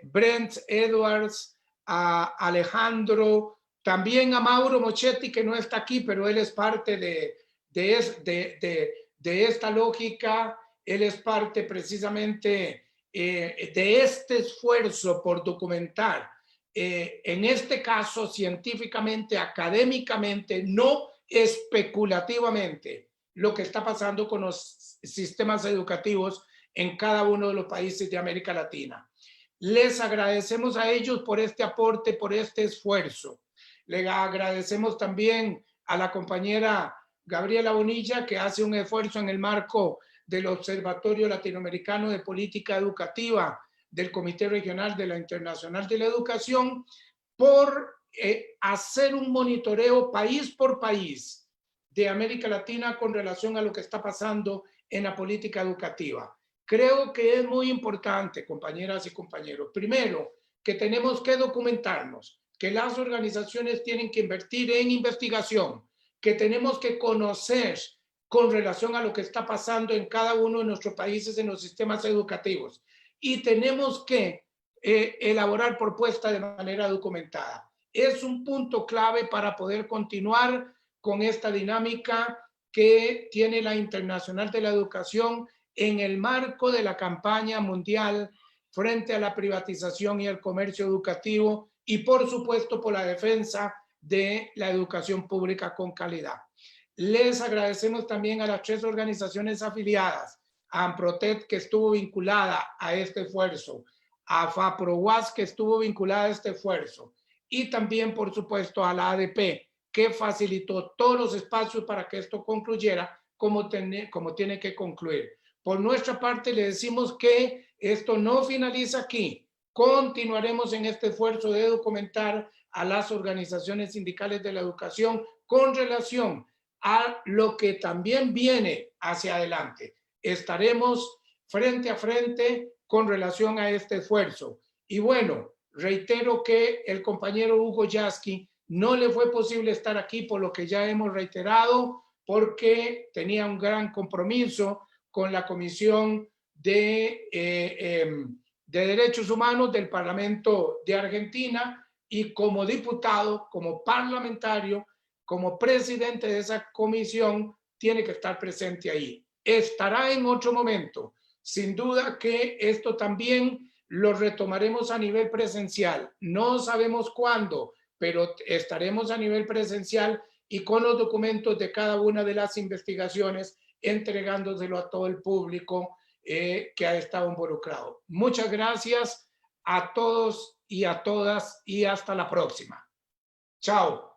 Brent Edwards, a Alejandro, también a Mauro Mochetti, que no está aquí, pero él es parte de esta lógica, él es parte precisamente de este esfuerzo por documentar, en este caso científicamente, académicamente, no especulativamente, lo que está pasando con los sistemas educativos en cada uno de los países de América Latina. Les agradecemos a ellos por este aporte, por este esfuerzo. Le agradecemos también a la compañera Gabriela Bonilla, que hace un esfuerzo en el marco del Observatorio Latinoamericano de Política Educativa del Comité Regional de la Internacional de la Educación, por hacer un monitoreo país por país de América Latina con relación a lo que está pasando en la política educativa. Creo que es muy importante, compañeras y compañeros, primero, que tenemos que documentarnos, que las organizaciones tienen que invertir en investigación, que tenemos que conocer con relación a lo que está pasando en cada uno de nuestros países en los sistemas educativos, y tenemos que elaborar propuestas de manera documentada. Es un punto clave para poder continuar con esta dinámica que tiene la Internacional de la Educación en el marco de la campaña mundial frente a la privatización y el comercio educativo, y por supuesto por la defensa de la educación pública con calidad. Les agradecemos también a las 3 organizaciones afiliadas, a AMPROTED, que estuvo vinculada a este esfuerzo, a FAPROWAS, que estuvo vinculada a este esfuerzo, y también por supuesto a la ADP, que facilitó todos los espacios para que esto concluyera como tiene que concluir. Por nuestra parte, le decimos que esto no finaliza aquí. Continuaremos en este esfuerzo de documentar a las organizaciones sindicales de la educación con relación a lo que también viene hacia adelante. Estaremos frente a frente con relación a este esfuerzo. Y bueno, reitero que el compañero Hugo Yasky no le fue posible estar aquí por lo que ya hemos reiterado, porque tenía un gran compromiso con la Comisión de Derechos Humanos del Parlamento de Argentina, y como diputado, como parlamentario, como presidente de esa comisión, tiene que estar presente ahí. Estará en otro momento. Sin duda que esto también lo retomaremos a nivel presencial. No sabemos cuándo, pero estaremos a nivel presencial y con los documentos de cada una de las investigaciones, entregándoselo a todo el público que ha estado involucrado. Muchas gracias a todos y a todas, y hasta la próxima. Chao.